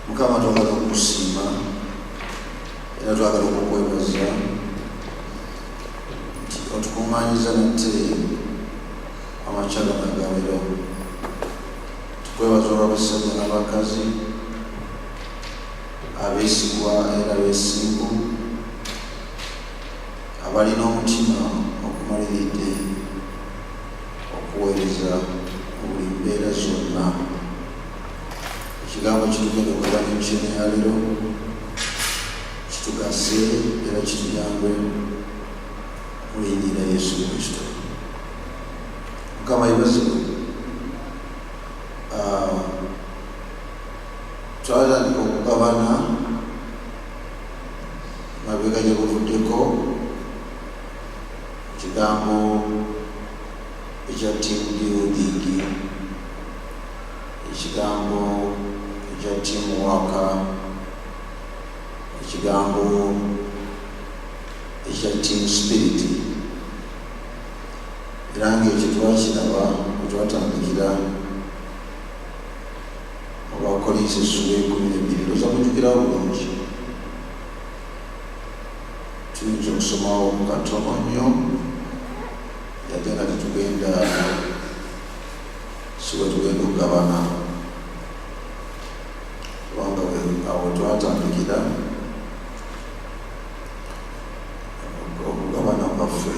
Mukama twagala okusiima era twagala okukwebaza nti otukuŋŋaanyiza nate amakya gano agawera. Tukwebaza olw'abasajja n'abakazi abeesigwa era abeesimbu abalina omutima okumaliridde okuweereza mu buli mbeera zonna. Ekigambo kitugenda okuba n'emisene ya leero kitugase era kituyambe mu linnya lya Yesu Kristo. Mukama yebazibwe. Twatandika okugabana mabega gye buvuddeko ekigambo ekya team building, ekigambo ekya team work, ekigambo ekya team spirit. Era ng'ekyo twakiraba wetwatandikira mu Bakolinso essuula 12. Looza mujjukirawo bulungi. Tuyinza okusomawo mu katono nnyo yate nga tetugenda si bwe tugenda okugabana kubanga awo twatandikira okugabana kwaffe.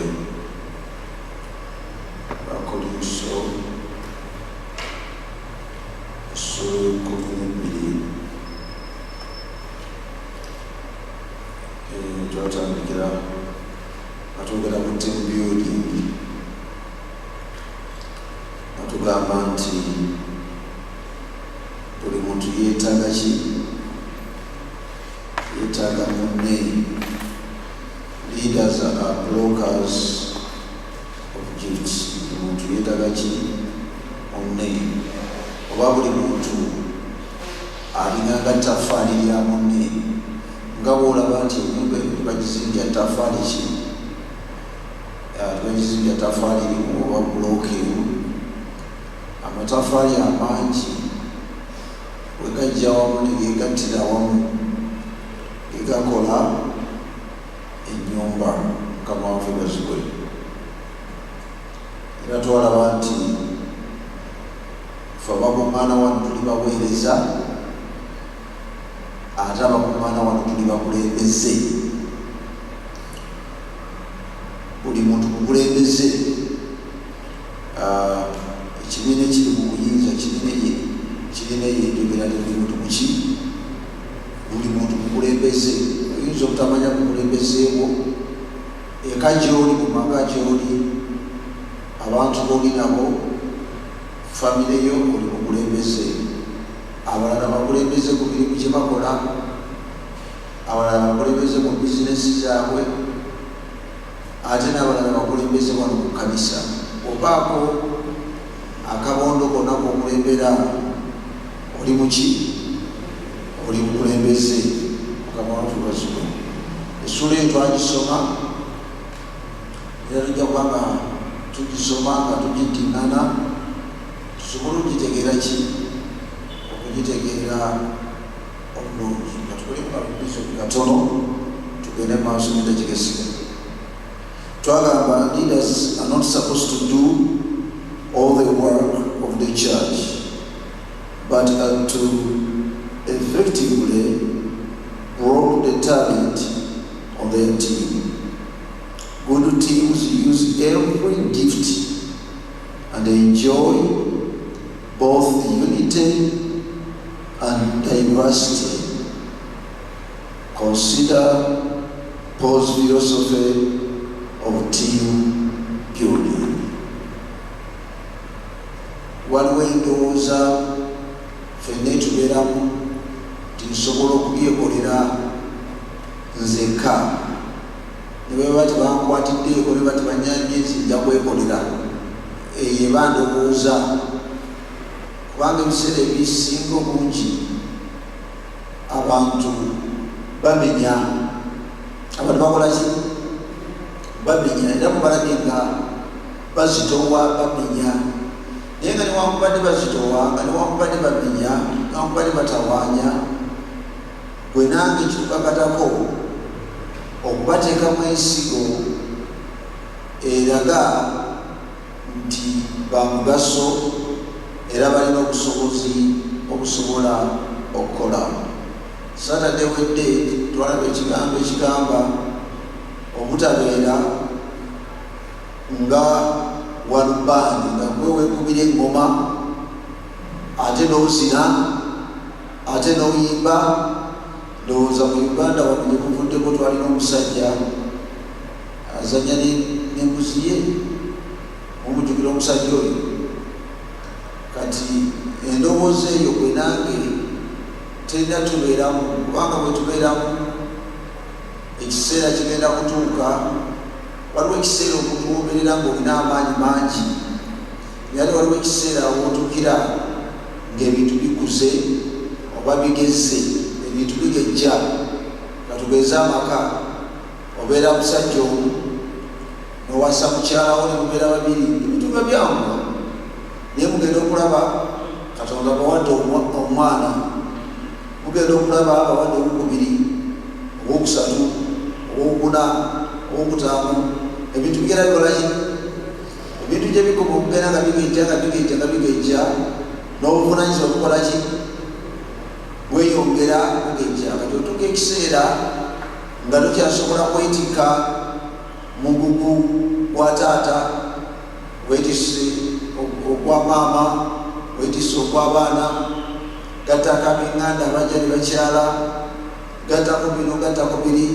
Bakolinso essuula 12 twatandikira atwogera ku team building atugamba nti buli muntu yeetaaga ki? Yeetaaga munne. Leaders are brokers of gifts. Buli muntu yeetaaga ki? Munne. Oba buli muntu alinganga ttaffaali lya munne. Nga bw'olaba nti ennyumba tebagizimbya ttaffaali ki? Tebagizimbya ttaffaali limu oba bulooka emu. Amataffaali amangi bwe gajja wamu ne geegattira wamu ge gakola ennyumba. Mukama waffe bazibwe. Era twalaba nti ffe abakuŋŋaana wano tuli baweereza ate abakuŋŋaana wano tuli bakulembeze. Buli muntu mukulembeze. Ekibiina ekiri mu buyinza kirina yenjogera ne buli muntu muki? Buli muntu mukulembeze. Oyinza obutamanya mukulembezeewo eka gy'oli, mu maka gy'oli, abantu b'oli nabo, famire yo oli mukulembeze. Abalala bakulembeze ku mirimu gye bakola, abalala bakulembeze mu bizinesi zaabwe, ate n'abalala bakulembeze wano mu kkanisa. Obaako akabondo konna k'okulembera oli muki? Oli mukulembeze. Mukama waffe bazibwe. Essuula eyo twagisoma era tujja kuba nga tugisoma nga tugiddiŋŋana tusobole okugitegeera ki? Okugitegeera obulungi. Nga tukole mukalubizo katono tugende mu maaso n'eddakiika. Twagamba leaders are not supposed to do all the work of the church, but to effectively grow the talent on their team. Good teams use every gift and enjoy both unity and diversity. Consider Paul's philosophy of team building. Waliwo endowooza ffenna etubeeramu nti nsobola okubyekolera nzekka ne bwe bati bankwatiddeeko ne bati banyanyizi nja kwekolera eyo bandowooza kubanga ebiseera ebisinga obungi abantu bamenya abantu bakolaki bamenya era mubalabye nga bazitowa bamenya naye nga newankubadde bazitowa nga newankubadde bamenya newankubadde batawaanya gwe nange kitukakatako okubateekamu ensigo eraga nti bamugaso era balina obusobozi obusobola okukola. Saturday wedde twalaba ekigambo ekigamba obutabeera nga walubandi nga gwe weekubira engoma ate n'ozina ate n'oyimba. Ndowooza mu Uganda wano gye muvuddeko twalina omusajja azanya n'embuzi ye, mumujjukira omusajja oyo. Kati endowooza eyo gwe nange terina tubeeramu, kubanga bwe tubeeramu ekiseera kigenda kutuuka. Waliwo ekiseera omuntu wobeerera ng'olina amaanyi mangi, naye waliwo ekiseera wootuukira ng'ebintu bikuze oba bigeze, ebintu bigejja. Katugeze amaka, obeera musajja omu nowasa mukyalawo ne mubeera babiri, ebintu biba byanguwa, naye mugenda okulaba Katonda bawadde omwana, mugenda okulaba bawadde obukubiri, obwokusatu, obwokuna, obwokutaano, ebintu bigenda bikolaki, ebintu gye bikoma okugenda nga bigejja n'obuvunanyizibwa bukolaki bweyongera bugejja. Kati otuuka ekiseera nga tokyasobola kwetikka mugugu gwa taata, weetisse ogwa maama, weetisse ogw'abaana, gattako ab'eŋŋanda abajja ne bakyala, gattako bino gattako biri.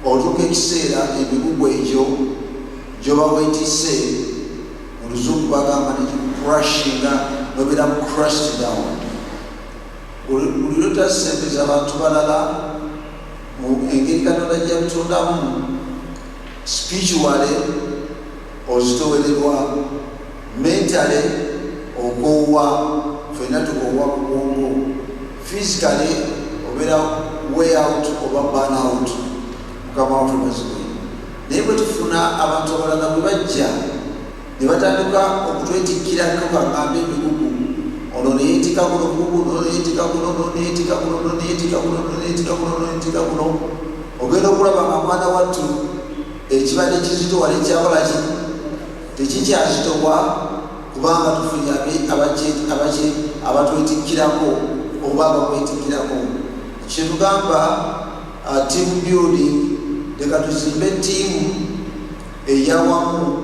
Otuuka ekiseera emigugu egyo gyoba weetisse, mu luzungu bagamba nekikukrashinga, nobeera mu crushed down. Buli lwotasembeza abantu balala mu engeri Katonda gyabitondamu, spiritually ozitowererwa, mentally okoowa, ffenna tukoowa ku bwongo, physically obeera way out oba burn out. Mukama waffe bazibwe. Naye bwe tufuna abantu abalala bwe bajja ne batandika okutwetikkirako kaŋŋambe emigugu, ono neyeetika kuno mugugu, ono neyeetika kuno, ono neyeetika kuno, ono neyeetika kuno, ono neyeetika kuno, ono neyeetika kuno, ogenda okulaba nga mwana wattu ekibadde kizitowa nekyakolaki tekikyazitowa, kubanga tufunye abatwetikkirako oba abakwetikkirako. Kyetugamba team building, leka tuzimbe ttiimu eyawamu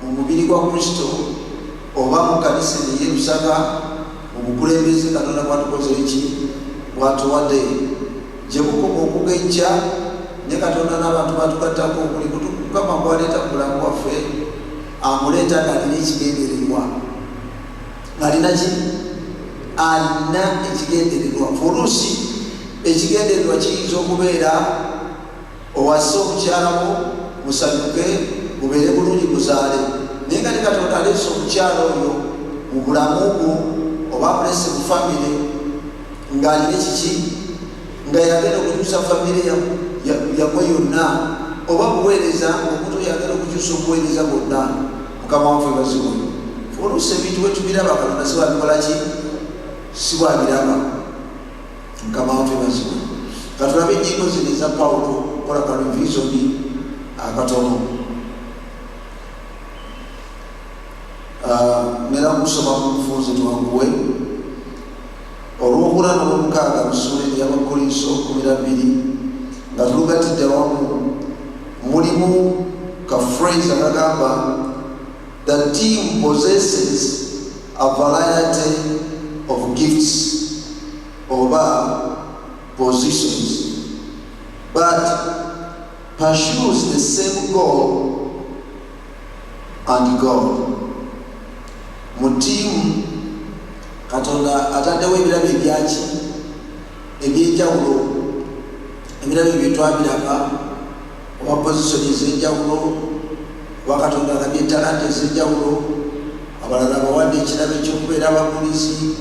mu mubiri gwa Kristo oba mu kanisa eye Lusaka, mu bukulembeze Katonda bwatukoze eki bwatuwadde, gye bukoma okugejja ne Katonda n'abantu batugattako buli Mukama gwaleeta mu bulamu bwaffe amuleeta ng'alina ekigendererwa, ng'alina ki alina ekigendererwa. Oluusi ekigendererwa kiyinza okubeera owase omukyalawo musanyuke mubeere bulungi muzaale, naye nga ne Katonda aleese omukyala oyo mu bulamu bwo oba amulese mu famire ng'alina ekiki nga yagenda okukyusa famire yamwe yonna, oba buweereza omuntu yagenda okukyusa obuweereza bwonna. Mukama waffe bazibwe. Oluusi ebintu bwe tubiraba Katonda si bwabikolaki, si bwabiraba. Mukama waffe bazibwe. Katulabe ennyimbo zino eza Pawulo, kola kaluvizoni akatono. Nera kusoma mu bufunze twanguwe olwokuna n'olwomukaaga mu ssuula ey'Abakolinso 12 nga tulugatidde wamu, mulimu ka phrase akagamba the team possesses a variety of gifts oba positions but pursues the same goal and God. Mu ttiimu Katonda ataddewo ebirabo ebyaki ebyenjawulo, ebirabo bye twabiraba oba position ez'enjawulo, Katonda agabye talanta ez'enjawulo, abalala bawadde ekirabo eky'okubeera abapolisi,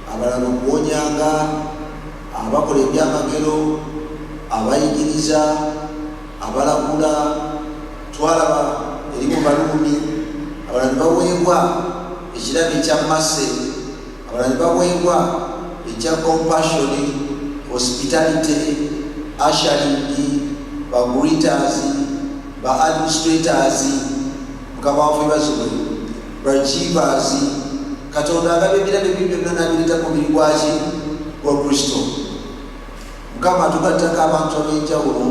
abalala okuwonyanga, abakola ebyamagero, abayigiriza, abalagula, twalaba eri mu Baluumi, abalala ne baweebwa ekirabo ekya Mase, abalala ne baweebwa ekya compassion, hospitality, ushering, ba greeters, ba administrators, Mukama waffe bazibwe, ba achievers. Katonda agabye ebirabo ebyo byonna n'abireta ku mubiri gwa Kristo. Mukama atugattako abantu ab'enjawulo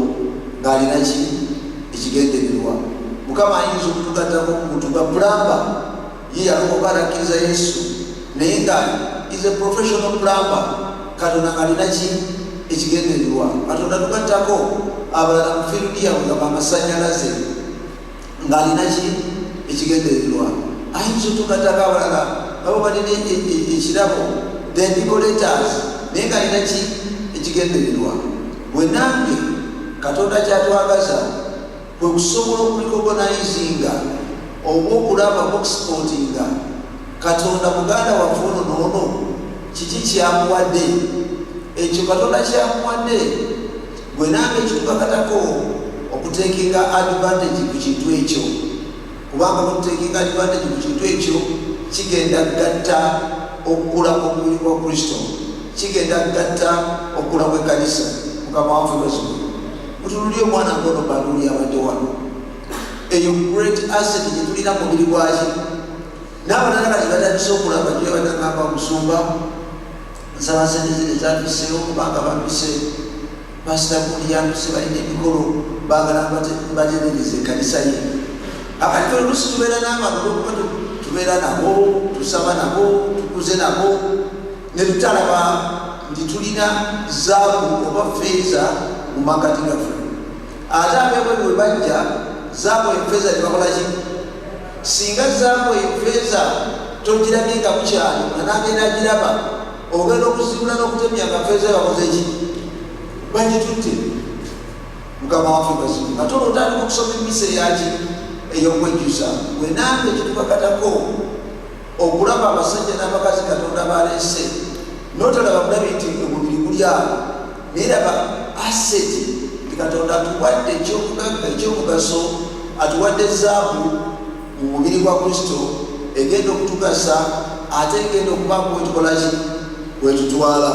ng'alina ekigendererwa. Mukama ayinza okutugattako omuntu nga plumber, ye yalokoka n'akkiriza Yesu, naye nga is a professional plumber. Katonda ng'alina ekigendererwa. Katonda atugattako abalala mu field yabwe nga bamasannyalaze ng'alina ekigendererwa. Ayinza otugattako abalala nabo balina ekirabo, the decorators, naye ng'alina ekigendererwa. Bwe nange Katonda kyatwagaza kwe kusobola okurecognizinga oba okulaba okusipotinga Katonda muganda waffe ono n'ono kiki kyamuwadde, ekyo Katonda kyamuwadde, bwe nange kikukakatako okuteekinga advantage ku kintu ekyo, kubanga okuteekinga advantage ku kintu ekyo kigenda gatta okukula kw'omubiri gwa Kristo, kigenda gatta okukula kw'ekkanisa. Mukama waffe bazibwe. Mutunulire omwana ngono Baluuli abadde wano, eyo great asset gye tulina mu mubiri gwaki. N'abalala kati batandise okulaba gye batagamba omusumba, nsaba sente zino ezampiseewo kubanga bampise, pasita gundi yampise, balina emikolo baagala batereereza ekkanisa ye. Akati fe oluusi tubeera n'abantu olwokuba tubeera nabo, tusaba nabo, tukuze nabo, ne tutalaba nti tulina zaabu oba feeza mu makati gaffe. Ate abeebwe bwe bajja zaabu enfeeza ne bakola ki? Singa zaabu enfeeza togirabye nga bukyali, anagenda agiraba, ogenda okuzibula n'okutemya akafeeza bakoze ki? Bagitutte. Mukama waffe bazibwe. Katono otandika okusoma emmisa eyaki ey'okwejjusa. Bwe nange kitukakatako okulaba abasajja n'abakazi Katonda baleese, n'otalaba bulabi nti omubiri guli awo, naye laba aseti nti Katonda atuwadde ekyokugagga ekyomugaso, atuwadde zaabu mu mubiri gwa Kristo egenda okutugasa, ate egenda okubaako wetukola ki? Wetutwala.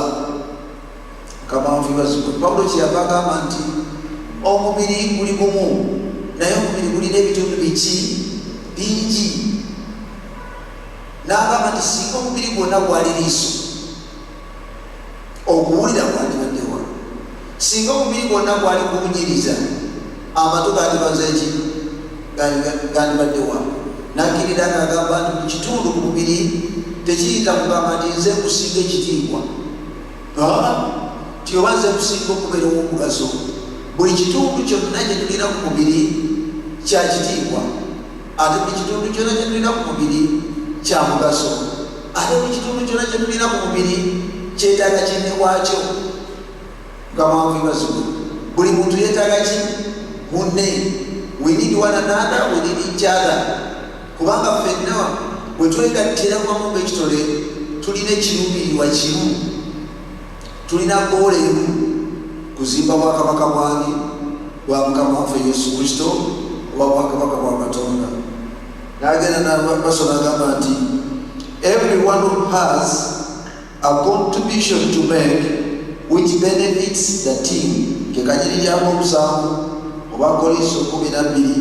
Mukama waffe bazibwe. Pawulo kyeyava agamba nti omubiri guli gumu, naye omubiri gulina ebitundu bingi. N'agamba nti singa omubiri gwonna gwali liiso, okuwulira gwandibadde wa? Singa omubiri gwonna gwali kuwunyiriza, amatu gandibaze ki? Gandibadde wa? Nakkirira ng'agamba nti mu kitundu ku mubiri tekiyinza kugamba nti nze nkusinga ekitiibwa, ti oba nze nkusinga okubeera ow'omugaso. Buli kitundu kyonna kye tulina ku mubiri kya kitiibwa, ate buli kitundu kyonna kye tulina ku mubiri kya mugaso, ate buli kitundu kyonna kye tulina ku mubiri kyetaaga kinne waakyo. Mukama waffe bazibwe. Buli muntu yeetaaga ki? Munne. We need one another, we need each other. Kubanga ffenna bwe twegattira wamu ng'ekitole tulina ekiruubirirwa kimu, tulina goolo emu, kuzimba bwakabaka bwange bwa Mukama waffe Yesu Kristo, oba bwakabaka bwa Katonda. N'agenda n'abasoma agamba nti everyone who has a contribution to make which benefits the team. Kekanyiriryako omusanvu oba Kolinso 12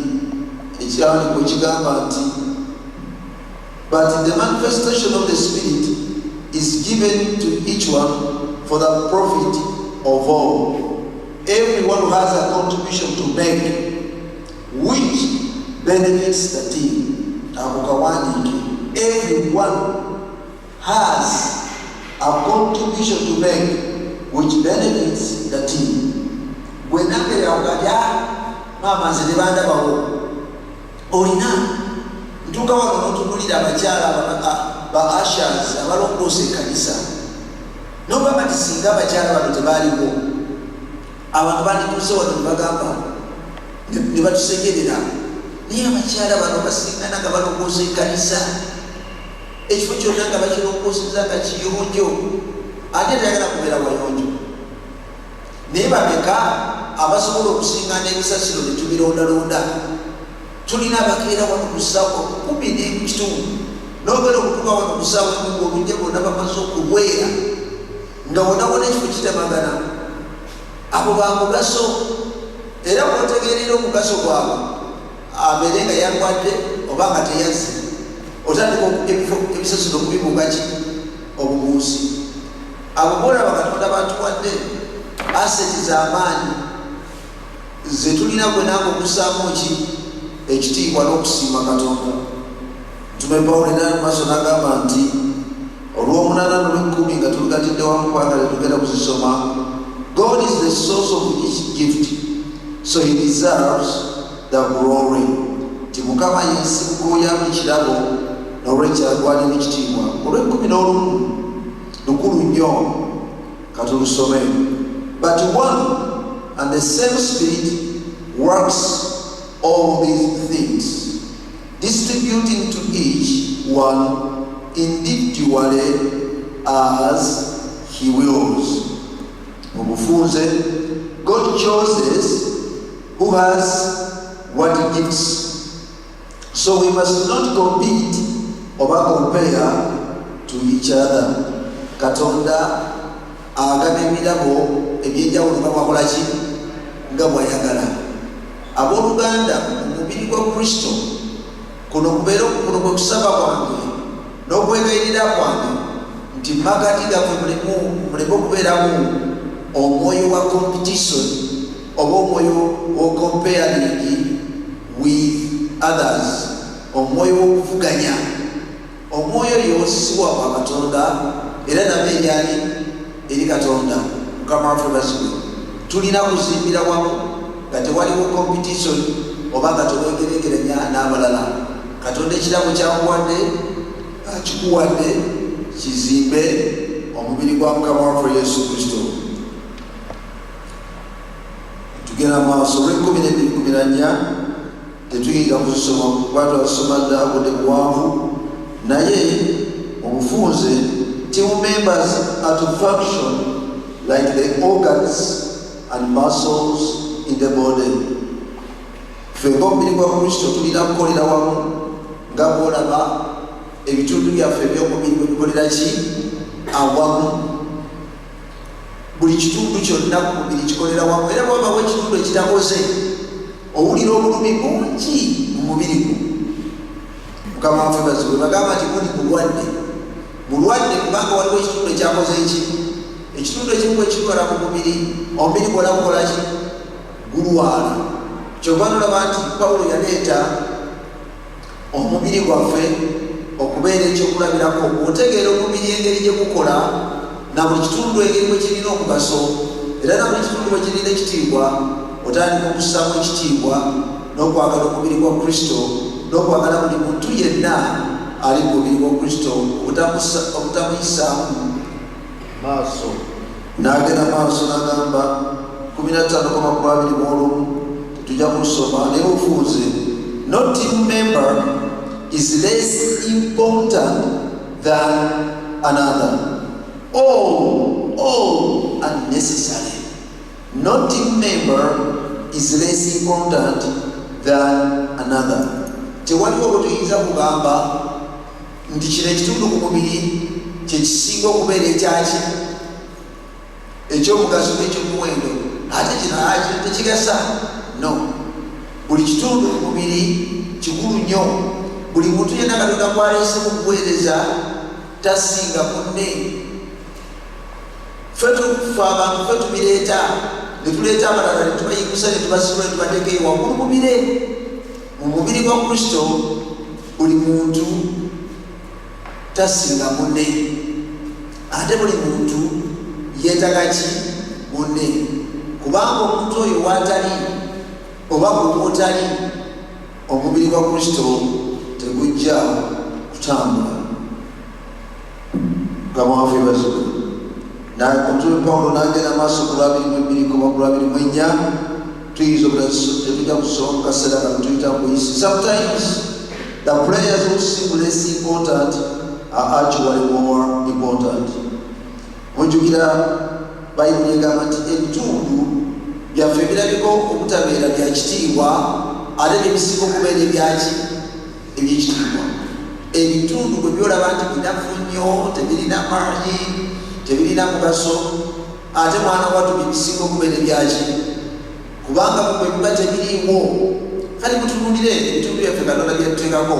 ekiwandiiko ekigamba nti but the manifestation of the Spirit is given to each one for the profit of all. Everyone who has a contribution to make which benefits the team. Everyone has a contribution to make which benefits the team. When I mama nze tebandabawo olina ntuuka wano n'otunuulira abakyala ba ushers abalongoosa ekkanisa n'ogamba nti singa abakyala bano tebaaliwo abantu bandituuse wano ne bagamba ne batusegerera naye abakyala bano basingana nga balongoosa ekkanisa ekifo kyonna nga bakirongoosa nga kiyonjo ate tayagala kubeera wayonjo naye bameka abasobola okusingana ebisasiro ne tubirondalonda tulina abakeera wano ku ssaawa 10:00 nogenda okutuuka wano ku ssaawa emugu olujja bonna bamaze okulwera nga wonawona ekifo kitemagana abo bamugaso era bwotegeerera omugaso gwabwe abeere nga yagwadde oba nga teyazze otandika ebisasiro okubibugaki obubuusi abo boolaba Katonda batuwadde aseti z'amaanyi zetulina gwe nange okussaamu ki ekitiibwa n'okusiima Katonda. Mtume Pawulo era mu maaso n'agamba nti olw'omunaana n'olw'ekkumi nga tuligatidde wamu kwagala tugenda kuzisoma. God is the source of each gift, so he deserves the glory. Ti Mukama y'ensibuko ya buli kirabo n'olwekyagwali n'ekitiibwa. Olw'ekkumi lukulu nnyo katulusome. But one and the same Spirit works all these things, distributing to each one individually as he wills. Mubufunze, God chooses who has what he gives. So we must not compete or compare to each other. Katonda agaba ebirabo ebyenjawulo nga bwakolaki nga bwayagala. Abooluganda omubiri gwa Kristo kuno kubeera kuno kwe kusaba kwange n'okwegayirira kwange nti makati gaffe muleme okubeeramu omwoyo wa competition oba omwoyo wa comparing with others, omwoyo w'okuvuganya. Omwoyo yosibwa kwa Katonda era nabyo eryali eri Katonda. Mukama waffe basibe tulina kuzimbira wamu nga tewaliwo competition oba nga tewegeregeranya n'abalala. Katonda ekirabo kyakuwadde akikuwadde kizimbe omubiri gwa Mukama waffe Yesu Kristo. Tugenda maaso olw'ekkumi tetuyinza kuzisoma kuba twasoma dda budde buwanvu naye obufunze team members are to function like the organs and muscles in the body. Ffe ng'omubiri gwa Kristo tulina kukolera wamu nga bw'olaba ebitundu byaffe eby'omubiri bwe bikolera ki awamu. Buli kitundu kyonna ku mubiri kikolera wamu era bw'obawo ekitundu ekitakoze owulira obulumi bungi mu mubiri gwo. Mukama waffe bazibwe bagamba nti guli mulwadde kubanga waliwo ekitundu ekyakoze eki. Ekitundu ekimu bwe kikola ku mubiri omubiri gwonna gukola ki gulwala. Kyova nolaba nti Pawulo yaleeta omubiri gwaffe okubeera ekyokulabirako otegeera omubiri engeri gye gukola na buli kitundu engeri bwe kirina omugaso era na buli kitundu bwe kirina ekitiibwa. Otandika okussaamu ekitiibwa n'okwagala omubiri gwa Kristo n'okwagala buli muntu yenna ali mu mubiri gwa Kristo obutamuyisaamu maaso. N'agenda maaso n'agamba 15:21 tujja kusoma naye obufunze. No team member is less important than another. All are necessary. No team member is less important than another. Tewaliwo bwe tuyinza kugamba nti kino ekitundu ku mubiri kyekisinga okubeera ekyaki ekyomugaso n'ekyomuwendo ate kino tekigasa. No, buli kitundu ku mubiri kikulu nnyo. Buli muntu yenna Katonda kwaleese mu kuweereza tasinga munne. Ffe abantu ffe tubireeta ne tuleeta abalala ne tubayigusa ne tubasibula ne tubateeka ewaggulu mubire. Mu mubiri gwa Kristo buli muntu tasinga munne ate buli muntu yeetaga ki munne kubanga omuntu oyo waatali oba bw'otali omubiri gwa Kristo tegujja kutambula. Mukama waffe bazibwe. Mtume Pawulo n'agenda maaso ku 22:24 please tetuja kusoma mu kaseera kano tuyita kuyisi. Sometimes the prayers who seem less important are actually more important. Mujjukira Bayibuli egamba nti ebitundu byaffe birabika obutabeera bya kitiibwa ate n'ebisiga okubeera ebyekitiibwa. Ebitundu bwe byolaba nti binafu nnyo, tebirina maanyi, tebirina mugaso, ate mwana wattu bibisiga okubeera ebyaki, kubanga bwe biba tebiriiwo. Kale mutunuulire ebitundu byaffe Katonda byetuteekako,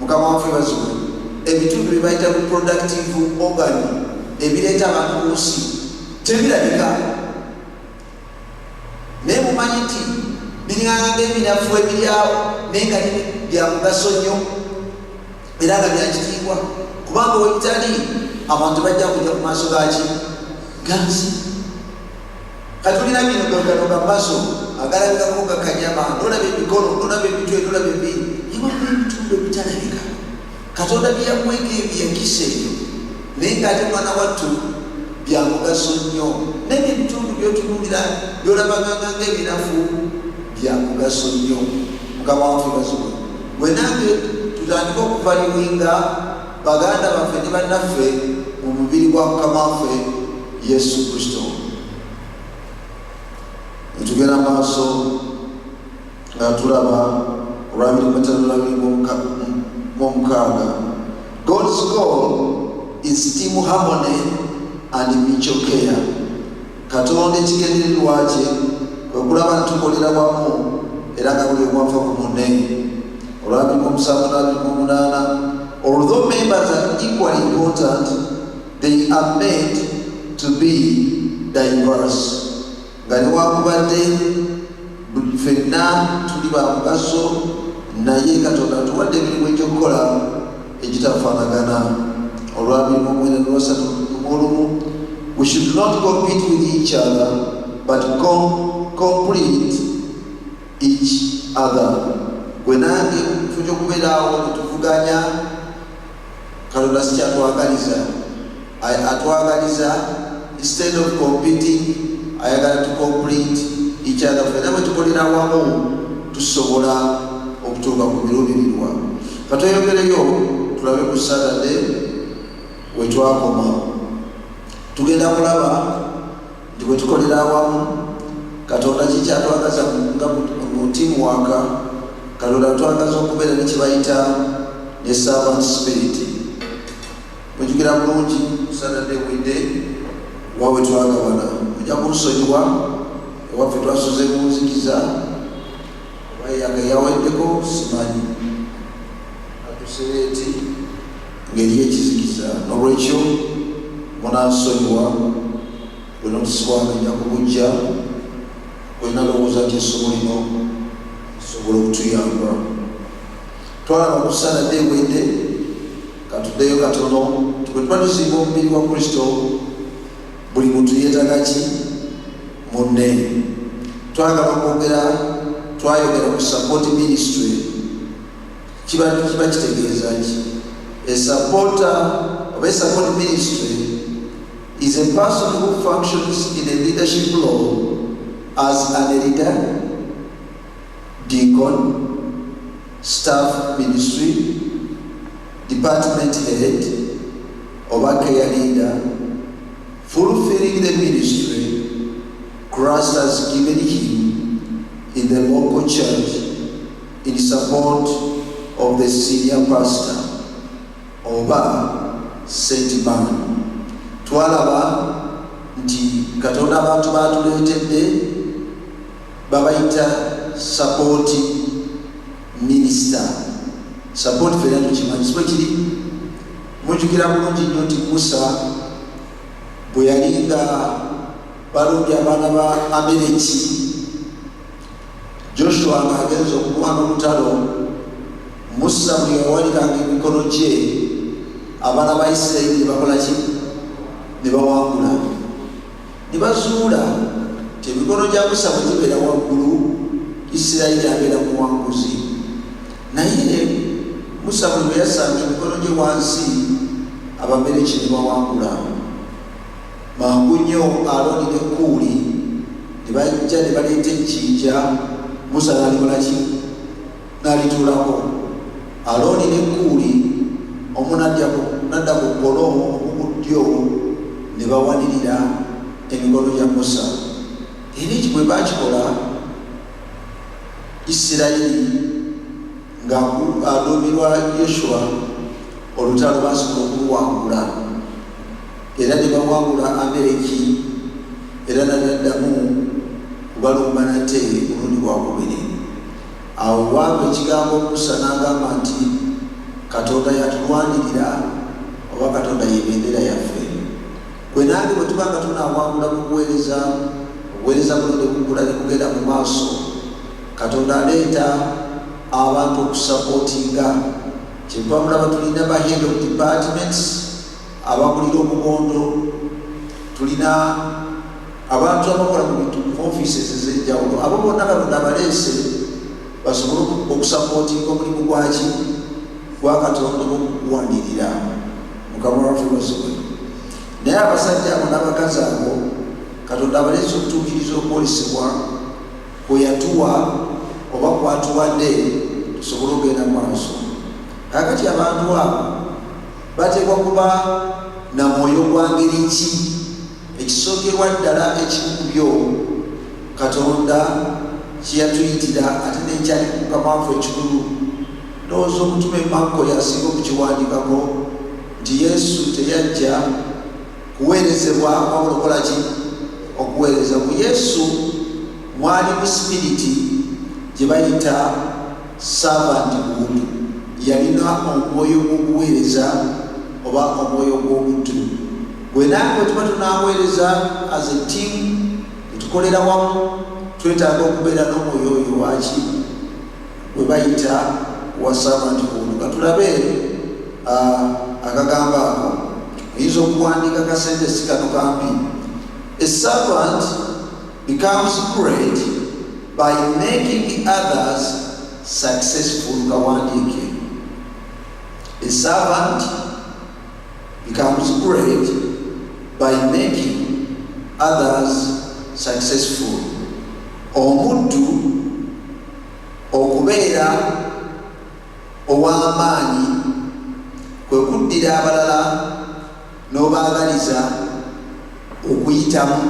Mukama waffe bazibwe, ebitundu bye bayita reproductive organ ebireeta abantu ku nsi tebirabika. Naye mumanyi nti biringanga ebinafu ebiryawo naye nga bya mugaso nnyo era nga byakitiibwa, kubanga webitali abantu bajja kujja mu maaso gaki gansi. Katulina bino gano gamaaso agalabikako gakanyama, nolaba emikono, nolaba emitwe, nolaba ebiri, iwamu ebitundu ebitalabika. Katonda byeyamuweka ebyekisa ebyo naye ngaate mwana wattu bya mugaso nnyo. Naye ebitundu byotunuulira byolabaganga ng'ebinafu bya mugaso nnyo. Mukama waffe bazibwe, bwe nange tutandika okuvaliwinga baganda baffe ne bannaffe mu mubiri gwa Mukama waffe Yesu Kristo. Netugenda maaso nga tulaba olwabiri God's goal is team harmony and mutual care. Katonda ekigendererwa kye kwe kulaba nti tukolera wamu era nga buli omu afa ku munne. Although members are equally important, they are made to be diverse. Nga newankubadde ffenna tuli ba mugaso, naye Katonda tuwadde emirimu egy'okukola egitafaanagana. We should not compete with each other, but complete each other. Gwe nange tujja okubeeraawo ne tuvuganya, Katonda si kyatwagaliza. Atwagaliza, instead of competing, ayagala to complete each other. Ffenna bwe tukolera wamu tusobola okutuuka ku biruubirirwa. Katweyogereyo tulabe ku Saturday we twakoma. Tugenda kulaba nti bwe tukolera awamu Katonda kikyatwagaza mu teamwork. Katonda twagaza okubeera ne kyebayita ne servant spirit. Mujjukira bulungi Saturday wedde wawe twagabana, ojja kunsonyiwa ewaffe twasoze kunzikiza oba yange yaweddeko simanyi atusereeti ngeri ekizikiza. N'olwekyo munansonyiwa bwe notusibwange nja kubujja kwena lowooza nti essomo lino lisobola okutuyamba. Twalaba ku Saturday wedde, katuddeyo katono, bwe tuba tuzimba omubiri wa Kristo buli muntu yeetaga ki? Munne. Twayogera ku support ministry. Kiba kitegeeza ki? A support ministry is a person who functions in a leadership role as an elder, deacon, staff ministry, department head, or care leader, fulfilling the ministry Christ has given him in the local church in support of the senior pastor oba saint man. Twalaba nti Katonda abantu batuleetedde babayita support minister. Support fena tukimanyi sibe kiri. Mujjukira bulungi nnyo nti Musa bwe yali nga balumbye abaana ba Amaleki, Joshua ng'agenza okulwana olutalo, Musa bwe yawalikanga emikono gye abaana ba Isirayiri ne bakola ki? Ne bawangula. Ne bazuula nti emikono gya Musa bwe gibeera waggulu, Isirayiri abeera muwanguzi. Naye Musa bwe yasanga emikono gye wansi, Abamaleki ne bawangula. Mangu nnyo Alooni ne Kuuli ne bajja ne baleeta ejjinja Musa n'alikolaki n'alituulako. Alooni ne Kuuli omu nadda ku kkolo omubuddyo ne bawanirira emikono gya Musa. Era ekyo bwe baakikola Isirayiri nga aduumirwa Yoshuwa olutalo basobola okuluwangula era ne bawangula Amaleki era naddamu kubalumba nate omulundi gwakubiri. Awo waaba ekigambo Musa n'agamba nti Katonda yatulwanirira oba Katonda y'ebendera yaffe. Gwe nange bwe tuba nga tunaawangula mu kuweereza buno ne bukula ne kugenda mu maaso, Katonda aleeta abantu okusapootinga. Kyenva mulaba tulina ba head of departments abakulira obugondo, tulina abantu abakola mu offices ez'enjawulo. Abo bonna Katonda abaleese basobole okusapootinga omulimu gwaki gwa Katonda okuwanirira. Mukama waffe bazibwe. Naye abasajja abo n'abakazi abo Katonda abaleese okutuukiriza okwolesebwa kwe yatuwa oba kwatuwadde tusobole okugenda mu maaso. Kakati abantu abo bateekwa kuba na mwoyo gwa ngeri ki? Ekisookerwa ddala ekimu ku byo Katonda kye yatuyitira ate n'ekyali ku Mukama waffe ekikulu. Ndowooza omutume Makko yasinga okukiwandiikako nti Yesu teyajja kuweerezebwa wabula okukola ki? Okuweereza. Mu Yesu mwali mu sipiriti gye bayita servanthood. Yalina omwoyo gw'okuweereza oba omwoyo gw'obuddu. Gwe nange tuba tunaaweereza as a team netukolera wamu, twetaaga okubeera n'omwoyo oyo waki gwe bayita wa servanthood. Katulabe akagamba ako oyinza okuwandiika kasentesi kano kampi. A servant becomes great by making others successful. Kawandiike. A servant becomes great by making others successful. Omuddu okubeera ow'amaanyi kwe kuddira abalala n'obaagaliza okuyitamu.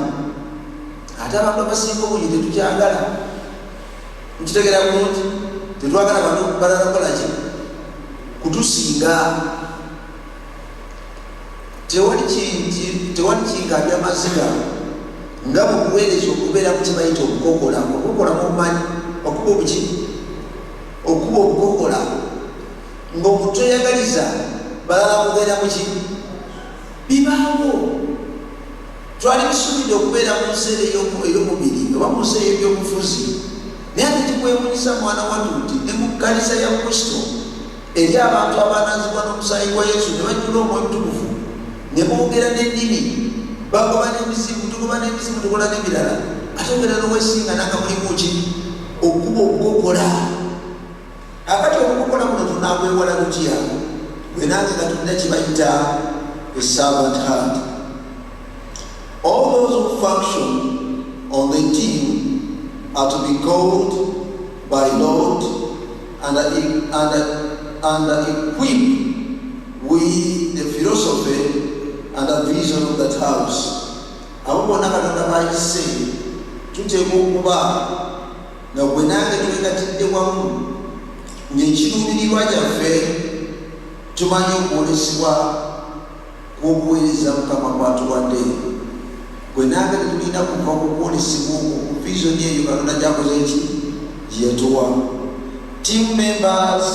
Ate abantu abasinga obungi tetukyagala. Mukitegeera bulungi? Tetwagala bantu balala kolaki? Kutusinga. Tewali kinkabya amaziga nga mu kuweereza okubeera mu kye bayita obukokola. Obukokola mumanyi okuba obuki? Okuba obukokola ng'omuntu oyagaliza balala kubeera mu ki? Bibaawo. Twali tusuubidde okubeera mu nseera ey'omubiri oba mu nseera y'ebyobufuzi, naye ate tukwewuunyisa mwana wattu nti ne mu kkanisa ya Kristo eri abantu abaanazibwa n'omusaayi gwa Yesu ne bajjula Omwoyo Mutukuvu ne boogera n'ennimi, bagoba n'emizimu, tugoba n'emizimu, tukola n'ebirala, ate obeera n'oweesinga nanga mulimu ki? Okuba obukokola. Akati obukokola buno tunaabwewala tutya? Gwe nange nga tulina kye bayita a servant heart. All those who function on the team are to be called by Lord and equipped with the philosophy and the vision of that house. Abo bonna Katonda bayise tuteekwa okuba nga gwe nange twegatidde wamu ng'ekiruubirirwa gyaffe tumanyi okwolesebwa kw'okuweereza Mukama kwatuwadde. Gwe nange tetulina kuva ku kwolesebwa okwo ku visioni eyo Katonda gyakoze eki gye yatuwa. Team members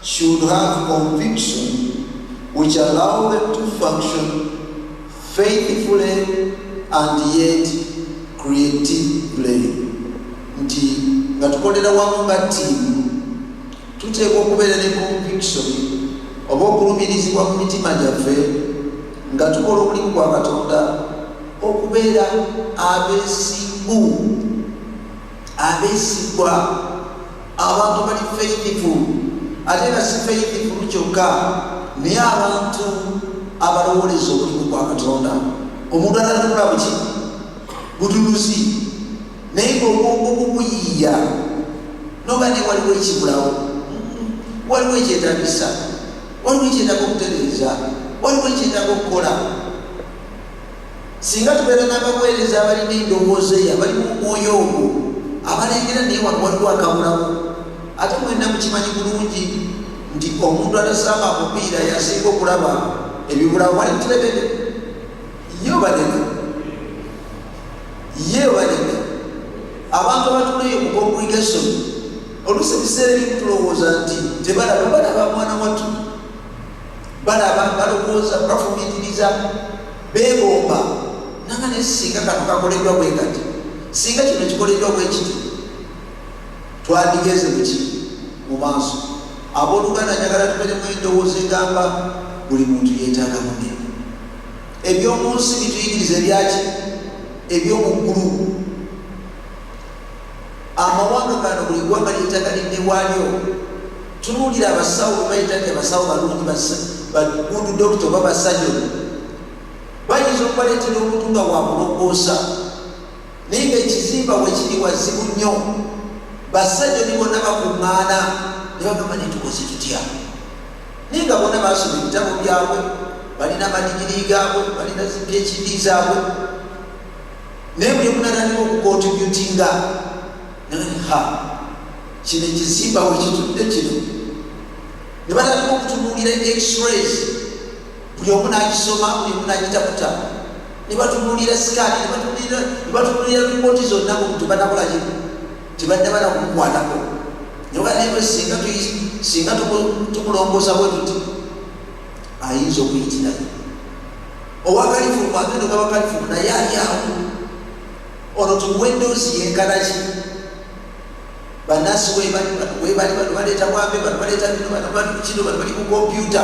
should have conviction which allow them to function faithfully and yet creatively. Nti nga tukolera wamu nga ttiimu tuteekwa okubeera ne conviction oba okulumirizibwa mu mitima gyaffe nga tukola omulimu gwa Katonda, okubeera abeesigwa, abantu bali faithful, ate nga si faithful kyokka naye abantu abalowoleza omulimu gwa Katonda. Omuntu atatula buki? Butuluzi. naye ng'obwongo bubuyiiya noba ne waliwo ekibulawo, waliwo ekyetagisa, waliwo ekyetaaga okutereeza, waliwo ekyetaaga okukola. Singa tubeera n'abaweereza abalina endowooza eyo abali mu mwoyo ogwo abalengera naye waliwo akabulawo. Ate mwenna mukimanyi bulungi nti omuntu atasamba mupiira yasinga okulaba ebibulawo wali tulegede ye baleme abantu abatuleyo mu congregation oluusi ebiseera ebimu tulowooza nti tebalaba mwana wattu, balaba balowooza bafumitiriza beegomba nanga naye singa kano kakoleddwa bwe kati, singa kino kikoleddwa bwe kiti twandigeze muki mu maaso. Abooluganda njagala tuberemu endowooza egamba buli muntu yeetaaga munne. Ebyomunsi bituyigiriza ebyaki ebyomu ggulu. Amawanga gano buli ggwanga lyetaaga lidde waalyo. Tunuulira abasawo bwe bayitaki abasawo balungi bagudu dokita oba basajoni, bayinza okubaleetera omuntu nga wakulongoosa naye ngaekizimba bwe kiri wazibu nnyo. Basajoni bonna bakuŋŋaana ne bagamba netukoze tutya, naye nga bonna basoma ebitabo byabwe, balina amadigiri gaabwe, balina PhD zaabwe, naye buli omuntu atandika okukontributinga kino ekizimba we kitudde kino, ne batandika okutunuulira x-rays, buli omu n'agisoma, buli omu n'agitaputa, ne batunuulira sikaani, ne batunuulira lipooti zonna mu tebanakola kino tebadde banakukwatako. Nyogalebe singa tumulongoosa bwe tuti ayinza okuyitirayo owakalifumu agenda ogaba kalifumu naye ali awo ono tumuwe ddoozi yenkanaki. Bannansi webali baleeta bwambe, baleeta bino, kino bali ku kompyuta.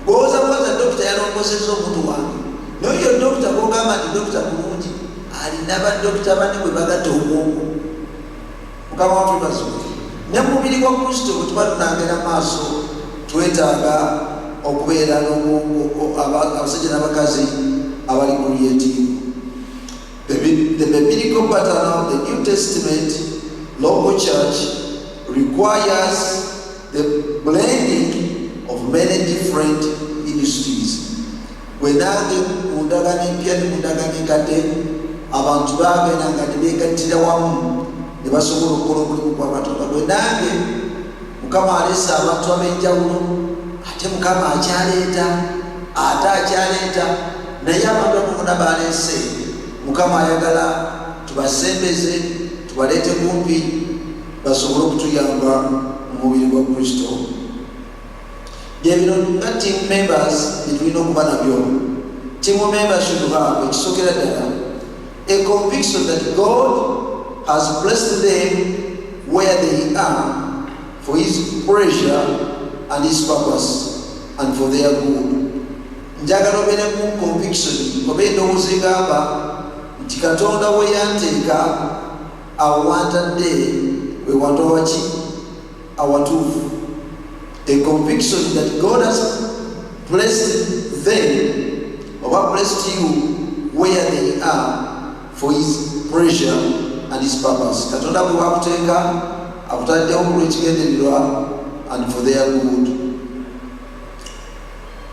Ngowooza kubaza dokita yalongoosezza omuntu wange, naye oyo dokita gwogamba nti dokita bulungi alina badokita banne bwe bagatta obwongo. Mukama watu bazuuke ne mubiri gwa Kristo bwe tuba tunagenda maaso twetaaga okubeera abasajja n'abakazi abali mu lyetiimu. The biblical pattern of the New Testament local church requires the blending of many different ministries. Wenange mu ndagaano empya ne mu ndagaano enkadde abantu bagendanga ne beegattira wamu ne basobola okukola omulimu gwa Katonda. Wenange Mukama aleese abantu ab'enjawulo, ate Mukama akyaleeta naye abantu abonna baleese Mukama ayagala tubasembeze, tubaleete kumpi basobole okutuyamba mu mubiri gwa Kristo. Bye bino nga team members bye tulina okuba nabyo. Team members should have ekisookera ddala a conviction that God has blessed them where they are for His pleasure and His purpose and for their good. Njagala obeeremu conviction oba endowooza egamba nti Katonda we yanteeka awantadde we wantu awaki awatuufu. A conviction that God has blessed them or blessed you where they are for His pleasure and His purpose. Katonda bwe wakuteeka akutaddewo ku lw'ekigendererwa and for their good.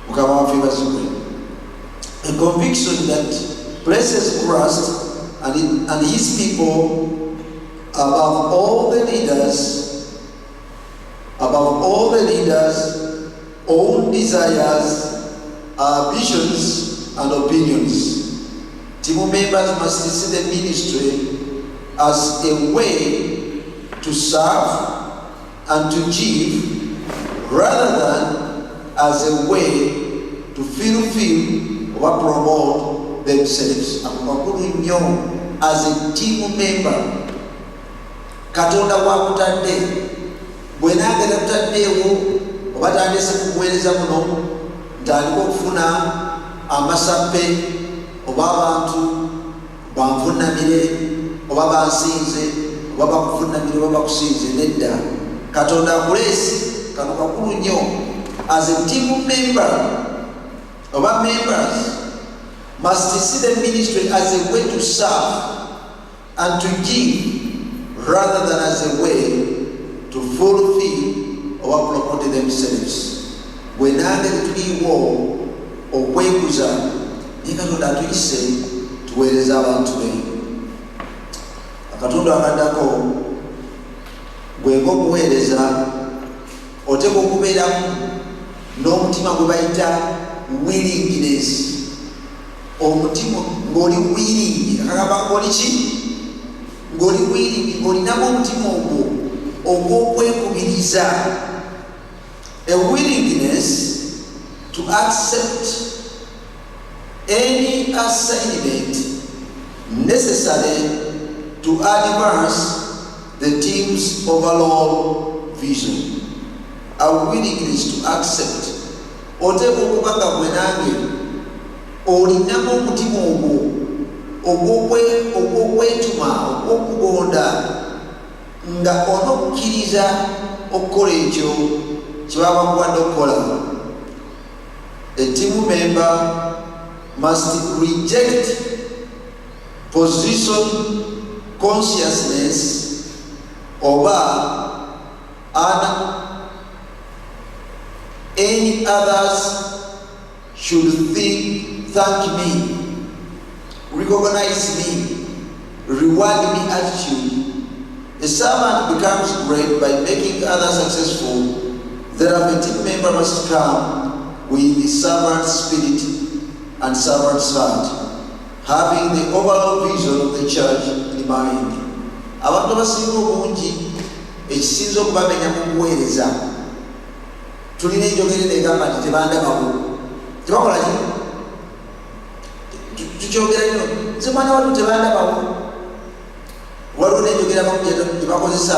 Mukama waffe bazibwe. A conviction that places Christ and His people above all the leaders, own desires, ambitions, and opinions. Team members must see the ministry as a way to serve and to give, rather than as a way to fulfill or promote themselves. As a team member, Katonda wakutadde bwenagenda kutaddeewo oba tandise kukuweereza muno ntandika okufuna amasappe oba abantu banvunamire oba bansinze oba bakuvunamire oba bakusinze. Nedda, Katonda akuleese kano kakulu nnyo. As a team member oba members must see the ministry as a way to serve and to give rather than as a way to fulfill or promote themselves. When I get to war or wekuza, you can not to where is our today. Akatundu akadako gwego kuweereza oteka okubeeramu n'omutima gwe bayita willingness. Omutima ng'oli willing, akagamba ng'oli ki? Ng'oli willing, ng'olinamu omutima ogw'okwekubiriza. A willingness to accept any assignment necessary to advance the team's overall vision. A willingness to accept. Oteka okuba nga gwe nange olinamu omutima ogw'okwetuma ogw'okugonda nga onokkiriza okukola ekyo kye baba bakuwadde okukola. A team member must reject position consciousness oba any others should thank me, recognize me, reward me attitude. A servant becomes great by making others successful. Therefore, a team member must come with the servant spirit and servant's heart, having the overall vision of the church in mind. Abantu abasinga obungi ekisinza okubamenya mu kuweereza, tulina enjogera egamba nti tebandabako. Tebakola ki? Tukyogera nnyo, nze mwana watu tebandabako. Waliwo n'enjogera gye bakozesa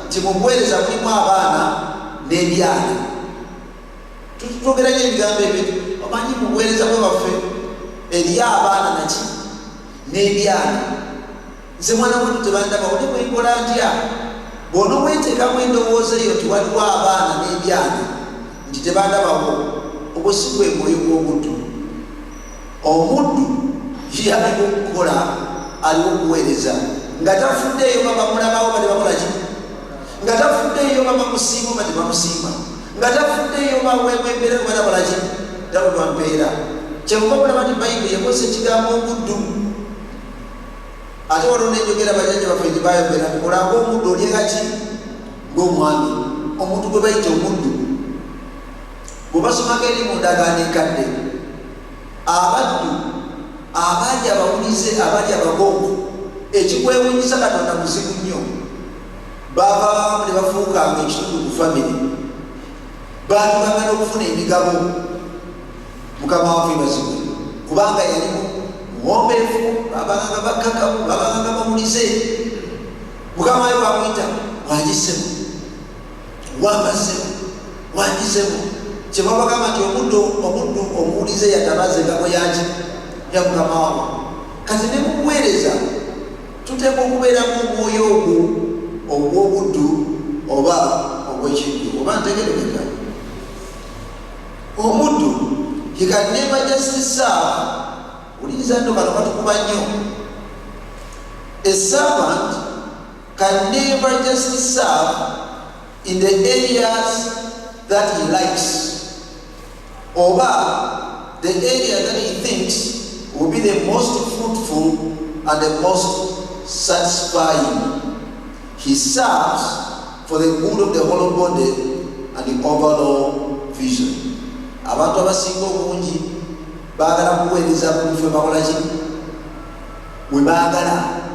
nti mu kuweereza mulimu abaana n'ebyana. Tutwogera nnyo ebigambo ebyo. Omanyi mu kuweereza bwe baffe eri abaana naki n'ebyana. Nze mwana watu tebandabako. Ne bwenkola ntya bw'onooweteekamu endowooza eyo nti waliwo abaana n'ebyana nti tebandabako, ogwo si gwe mwoyo gw'omuddu. Omuddu yeyaliwo okukola, aliwo okuweereza, nga tafuddeeyo bamulabawo bali bakola ki? Nga tafuddeeyo bamusiima bali bamusiima, nga tafuddeeyo baweebwa embeera bali bakola ki? Tabulwa mpeera. Kyemuba mulaba nti Bayibuli yakozesa ekigambo omuddu. Ate waliwo n'enjogera bajjajja baffe gye baayogera nti olanga omuddu olyeka ki? Ng'omwami. Omuntu gwe bayita omuddu. Bwe basomako eri mu ndagaano enkadde, abaddu abaali abawulize abaali abagonvu, ekikwewuunyisa Katonda muzibu nnyo. Baavaamu ne bafuukanga ekitundu ku famire, baatuganga n'okufuna emigabo. Mukama waffe bazibwe kubanga yalimu muwombeefu, babanga bakkakamu, babanga bawulize. Mukama we bamuyita wangisemu, wambazemu, wangisemu. Kyebabagamba nti omuddu omuwulize yatabaza engabo yaki ya mukama wawe. Kati ne mukuweereza tuteekwa okubeeramu omwoyo ogwo ogw'obuddu oba ogw'ekiddu. Oba ntegerekeka? Omuddu he can never just serve. Uliriza ndo kano katukuba nnyo. A servant can never just serve in the areas that he likes, oba the area that he thinks will be the most fruitful and the most satisfying. He serves for the good of the whole body and the overall vision. Abantu abasinga obungi baagala kuweereza ku bifo bakola ki? We baagala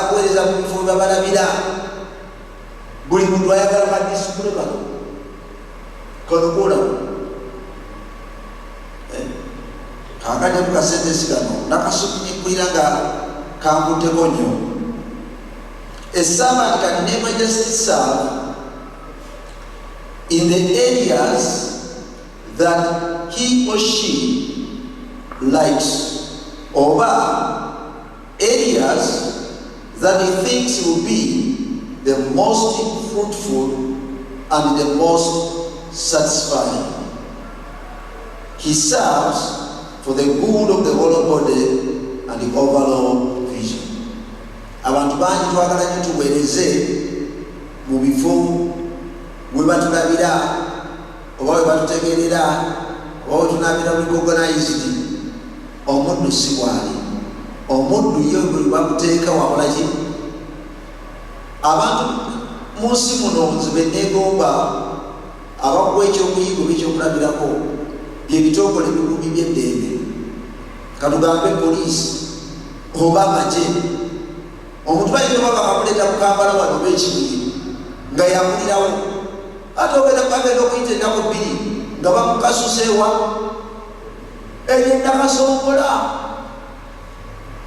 kuweereza ku bifo babalabira. Buli muntu ayagala kadisipule bano kanokola kakajja ku kasentesi kano nakasomyikulira nga kankuteko nnyo. A servant can never just serve in the areas that he or she likes, oba areas that he thinks will be the most fruitful and the most satisfying. He serves for the good of the whole body and the overall vision. abantu bangi twagala nnyo tuweereze mu bifo we batulabira oba we batutegerera oba we tunabira recognized. Omuddu si bwali, omuddu ye bwe bakuteeka wakolaki. Abantu mu nsi muno nzibe neegomba abakuwa ekyokuyiga oba ekyokulabirako byebitongole bikumi by'eddembe, katugambe poliisi oba amagye. Omuntu bayinza oba bakamuleeta ku Kampala wano oba ekibiri nga yamulirawo, ate ogenda kagenda okuyita ennaku bbiri nga bamukasuseewa egenda kasongola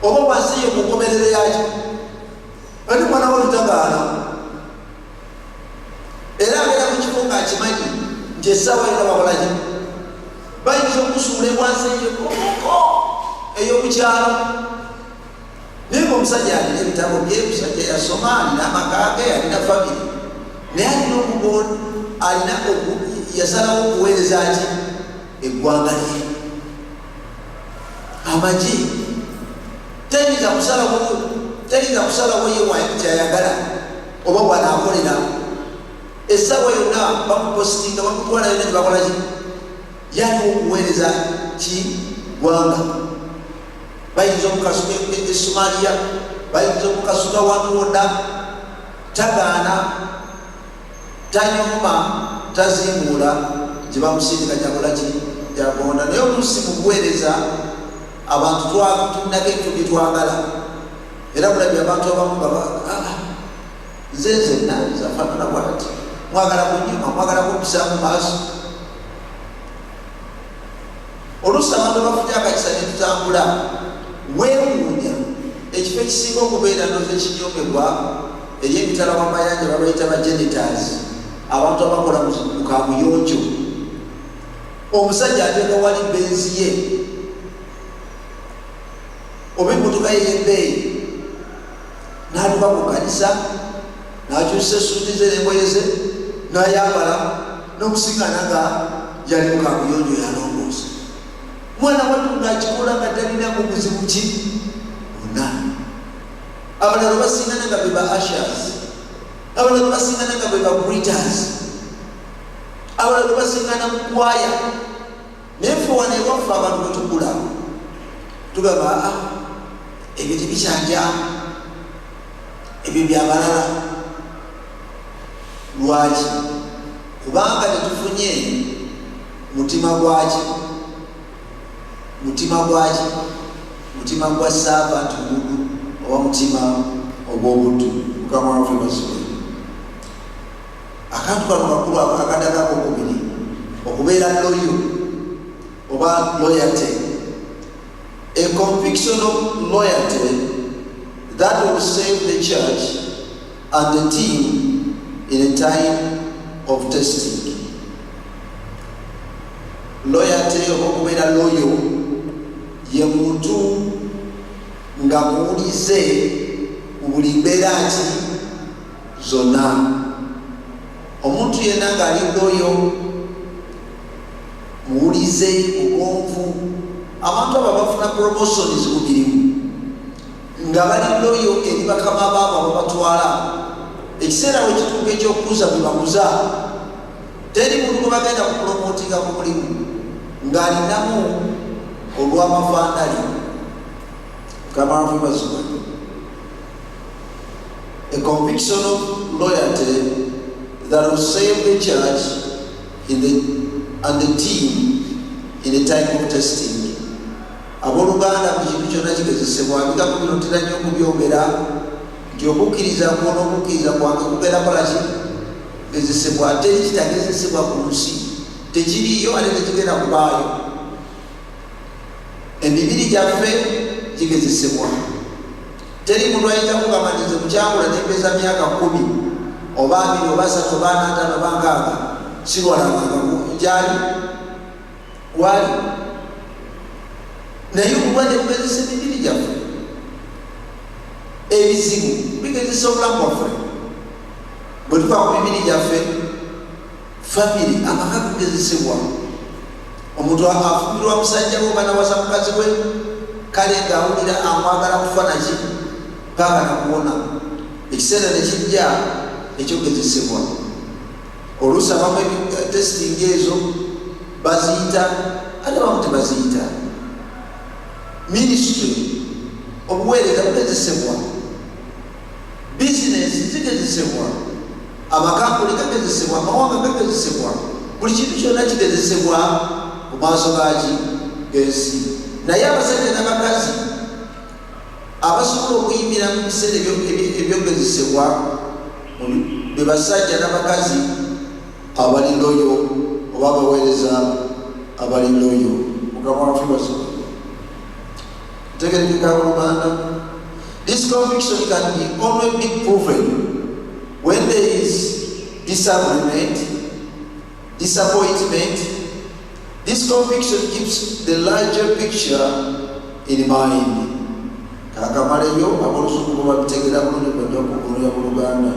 oba bwasiye ku nkomerero yakyo ati mwana wa lutagaana era agenda mu kifo ng'akimanyi nti essaawa yona bakolaki bayinza okusuula ebwansi eyokomoko ey'omukyalo. Naye ng'omusajja alina ebitabo bye, omusajja yasoma, alina amaka ge, alina famire, naye alina okugoona, alina yasalawo okuweereza ati eggwanga lye. Amagye tayinza kusalawo ye kyayagala oba bwanaakolera. Essaawa yonna bamupositinga bamutwala yonna tebakolaki, yaliwo okuweereza kiggwanga. Bayinza omukasuka Somalia, bayinza omukasuka wantu wonna, tagaana, tanyooma, tazimuula gye bamusindika gyakolaki, gyagonda. Naye oluusi mu kuweereza abantu tulinaga ebintu bye twagala, era mulabye abantu abamu nze nzenna zafaanana bwati, mwagala kunyuma, mwagala kumpisa mu maaso. Oluusi abantu abafunye akakisa ne tutambula, weewuunya ekifo ekisinga okubeera ndoza ekinyomebwa eri emitala w'amayanja babayita bagenitors, abantu abakola mu kamuyonjo. Omusajja ateeka wali benzi ye oba emmotoka ye y'ebbeeyi, n'atuuka ku kanisa n'akyusa essuuti ze n'engoye ze n'ayambala n'okusinkana nga yali mu kamuyonjo yalongoosa. Mwana wattu ng'akikola nga talina mu buzibu ki bonna. Abalala basingana nga be ba ushers, abalala basingana nga be ba greeters, abalala basingana mu kwaya. Naye ffe wano ewaffe abantu bwe tukula tugamba ebyo tebikyanjamu, ebyo byabalala. Lwaki? Kubanga tetufunye mutima gwaki, mutima gwa saabantu budu oba mutima ogw'obuddu. Mukama waffe basibwe. Akantu kano kakulu akadagako okubiri, okubeera loyo oba loyalty. A conviction of loyalty that will save the church and the team in a time of testing. Loyalty oba okubeera loyo ye muntu nga muwulize mu buli mbeera ki zonna. Omuntu yenna ng'ali loyo, muwulize, mugonvu. Abantu abo bafuna promotions mu mirimu nga bali loyo eri bakama baabo ababatwala. Ekiseera we kituuka ekyokukuza bwe bakuza, teri muntu gwe bagenda kupromotinga ku mulimu ng'alinamu olw'amafaandali. Mukama waffe basibwe. A conviction of loyalty that will save the church and the team in a time of testing. Abooluganda mu kintu kyonna kigezesebwa, bigambo bino ntera nnyo okubyogera nti okukkiriza kwona okukkiriza kwange kugenda kolaki gezesebwa. Teri kitagezesebwa ku nsi, tekiriyo ate tekigenda kubaayo. Emibiri gyaffe gigezesebwa. Teri muntu ayinza kugamba nti nze mukyakula nempeeza myaka 10 oba 2 oba 3 oba 5 oba 6 sirwalanganga njali wali. Naye obulwadde bugezesa emibiri gyaffe, ebizibu bigezesa obulamu bwaffe. Bwe tuva ku mibiri gyaffe, famire, amaka kugezesebwa. Omuntu afumbirwa musajja we oba nawasa mukazi we, kale ng'awulira amwagala kufa naki paka nakuwona ekiseera nekijja ekyogezesebwa oluusi abamu testing ezo baziyita ate abamu tebaziyita ministry obuweereza bugezesebwa bizinesi zigezesebwa amakampuni gagezesebwa amawanga gagezesebwa buli kintu kyonna kigezesebwa ku maaso g'ensi naye abasajja n'abakazi abasobola okuyimira mu biseera ebyogezesebwa be basajja n'abakazi abali loyo oba abaweereza abali loyo mugamba wafe basobola tegerekeka Luganda. This conviction can be only be proven when there is disagreement, disappointment. This conviction keeps the larger picture in mind. Kakamaleyo abolusuku babitegera bulungi bajja okukunya mu Luganda.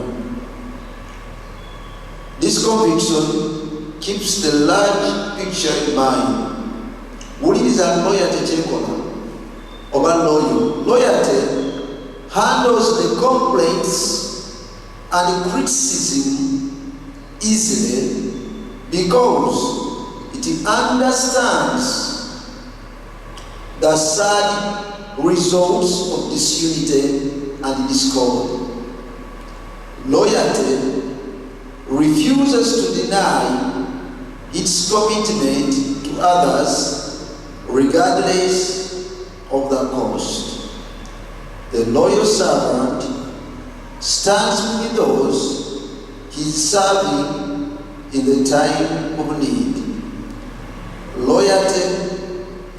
This conviction keeps the large picture in mind. Wuliriza loyalty kyekola oba loyalty handles the complaints and criticism easily because it understands the sad results of disunity and discord. Loyalty refuses to deny its commitment to others regardless of the cost. The loyal servant stands with those he is serving in the time of need. Loyalty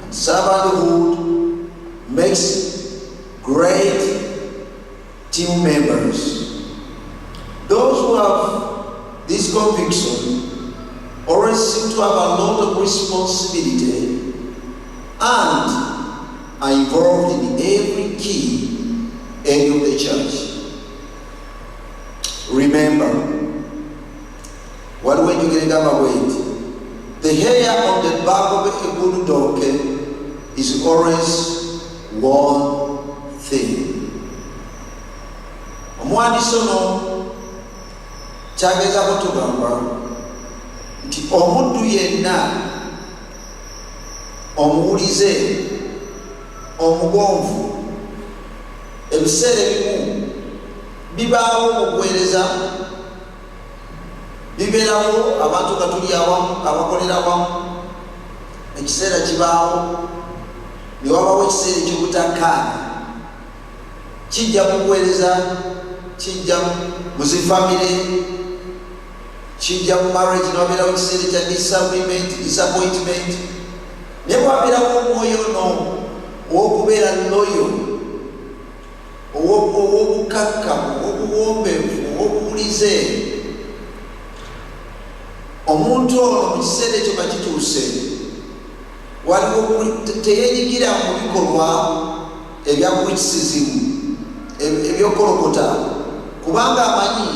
and servanthood makes great team members. Those who have this conviction always seem to have a lot of responsibility and are involved in every key area of the church. Remember, what when you get a weight, the hair on the back of a good donkey is always one thing. Omwandisi ono kyagezako tugamba nti omuddu yenna omuwulize omugonvu ebiseera ebimu bibaawo mu kuweereza bibeerawo abantu nga tuli awamu abakolera awamu ekiseera kibaawo ne wabawo ekiseera ekyobutakkaanya kijja mu kuweereza kijja mu zifamire kijja mu marriage newabeerawo ekiseera kya disappointment naye wabeerawo omwoyo ono owokubeera loyo ow'obukakkamu obuwombeevu obuwulize omuntu ono mu kiseera ekyo bakituuse waliwo teyeenyigira mu bikolwa ebya criticism ebyokolokota kubanga amanyi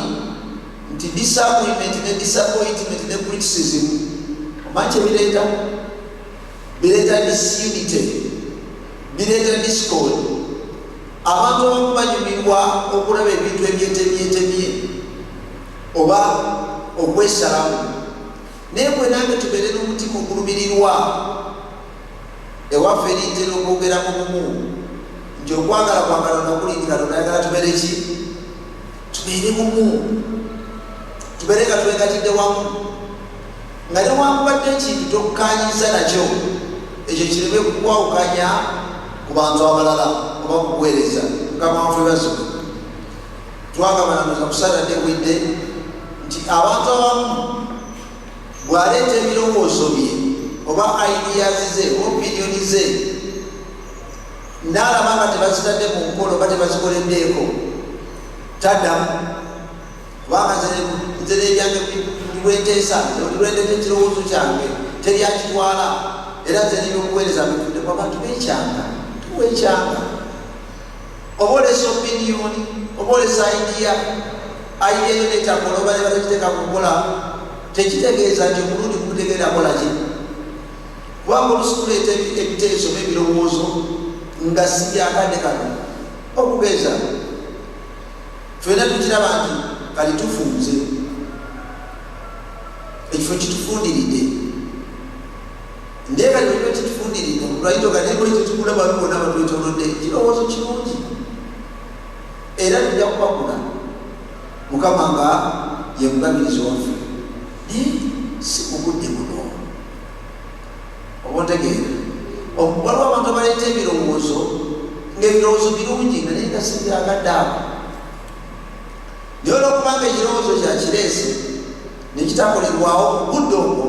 nti disappointment ne criticism omanyi kyebireeta bireeta disunity bireeta discord abantu abamu banyumirwa okulaba ebintu ebyetemyetemye oba okwesalamu naye bwe nange tubeere n'omutima ogulumirirwa ewaffe erintera okwogera mu bumu nti okwagala kwagala nakulindi Katonda ayagala tubeere ki tubeere bumu tubeere nga twegatidde wamu nga newankubadde ekintu tokkanyiza nakyo ekyo kireme kukwawukanya ku bantu abalala oba kukuweereza mukamanfu ebazo twagabanamuza kusala dewedde nti abantu abamu bw'aleeta ebirowoozo bye oba ideas ze opinioni ze n'alaba nga tebazitadde mu nkola oba tebazikoleddeeko taddamu kubanga nze n'ebyange lwenteesa lwendeta ekirowoozo kyange teryakitwala era nze n'ebyokuweereza bituddemu abantu beekyanga tuweekyanga oba olesa opinioni oba olesa idea eyo netakola oba nebatakiteeka kukola tekitegeeza nti omulundi kumutegeera akola ki kubanga olusi tuleeta ebiteeso n'ebirowoozo nga si byakadde kano okugeza Fena tukiraba nti kali tufunze ekifo kitufundiridde ndeka lwe kitufundiridde lwayito kali buli kitukula abantu bonna batwetonodde kirowoozo kirungi era tujja kubakula Mukama nga ye mugabirizi waffe si mugudde muno oba ontegeera waliwo abantu abaleeta ebirowoozo ng'ebirowoozo birungi naye nga si byagadde ako naye olwokubanga ekirowoozo kyakireese nekitakolerwawo mu budde obwo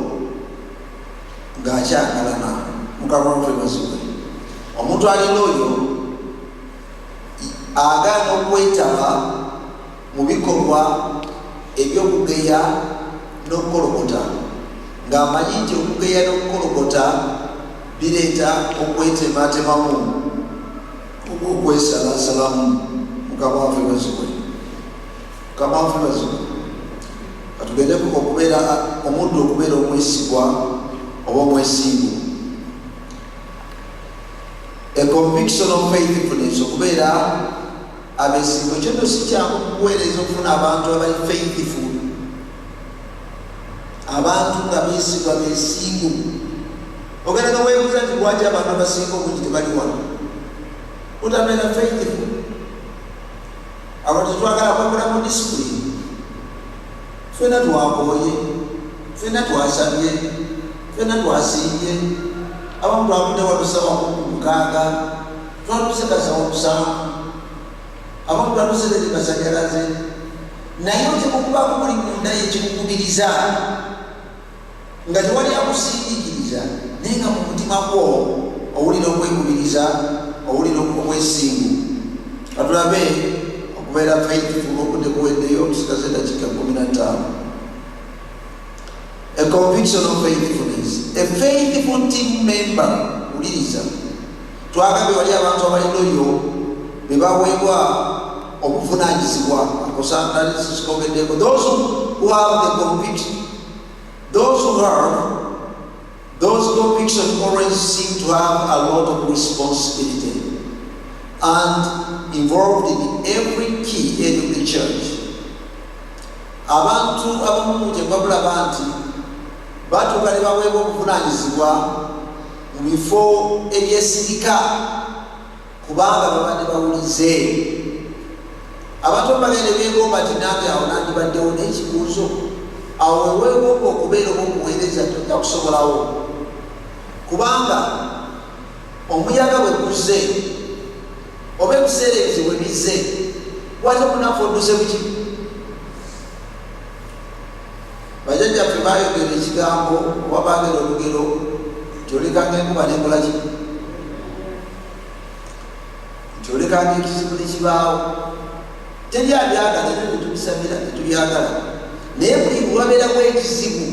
ng'akyakalana Mukama waffe bazibwe omuntu alina oyo agaana okwetaba mu bikolwa ebyokugeya n'okukolokota ng'amanyi nti okugeya n'okukolokota bireeta okwetematemamu oba okwesalasalamu Mukama waffe bazibwe Mukama waffe bazibwe katugende okubeera omuddu okubeera omwesigwa oba omwesimbu a conviction of faithfulness okubeera abeesimbu ekyo nno si kyangu kukuweereza okufuna abantu abali faithful abantu nga beesigwa beesimbu ogenda nga weebuuza nti lwaki abantu abasinga obungi tebali wano utabeera faithful abantu tetwagala kwakola mu discipline fena twakooye fena twasabye fena twasimbye abamu twavudde walusawa mukaaga twalusekasa omusanvu abamu twaluserere masanyalaze naye temukubaako muli munda yekikukubiriza nga tewali akusindikiriza naye nga mu mutima gwo owulira okwekubiriza owulira obwesimbu katulabe okubeera faithful okudde kuweddeyo otusigaze eddakiika 15 a conviction of faithfulness a faithful team member uliriza twagambye wali abantu abalina oyo be baweebwa obuvunanyizibwa akosanalisikogeddeeko those who have the conviction those who have those convictions always seem to have a lot of responsibility and involved in every key area of the church abantu abamu gyebabulaba nti batuuka ne baweebwa obuvunanyizibwa mu bifo ebyesirika kubanga babadde bawulize abantu bagende beegomba nti nange awo nandibaddewo n'ekibuuzo awo weweegomba okubeera omukuweereza tojja kusobolawo kubanga omuyaga bwe guzze oba ebiseera ebizibu bwe bizze wate munafu odduze buki bajjajjaffe baayogera ekigambo oba baagera olugero tyolekanga enkuba nekola ki tyolekanga ekizibu nekibaawo teri abyagala era netubisabira tetubyagala naye buli lwabeeramu ekizibu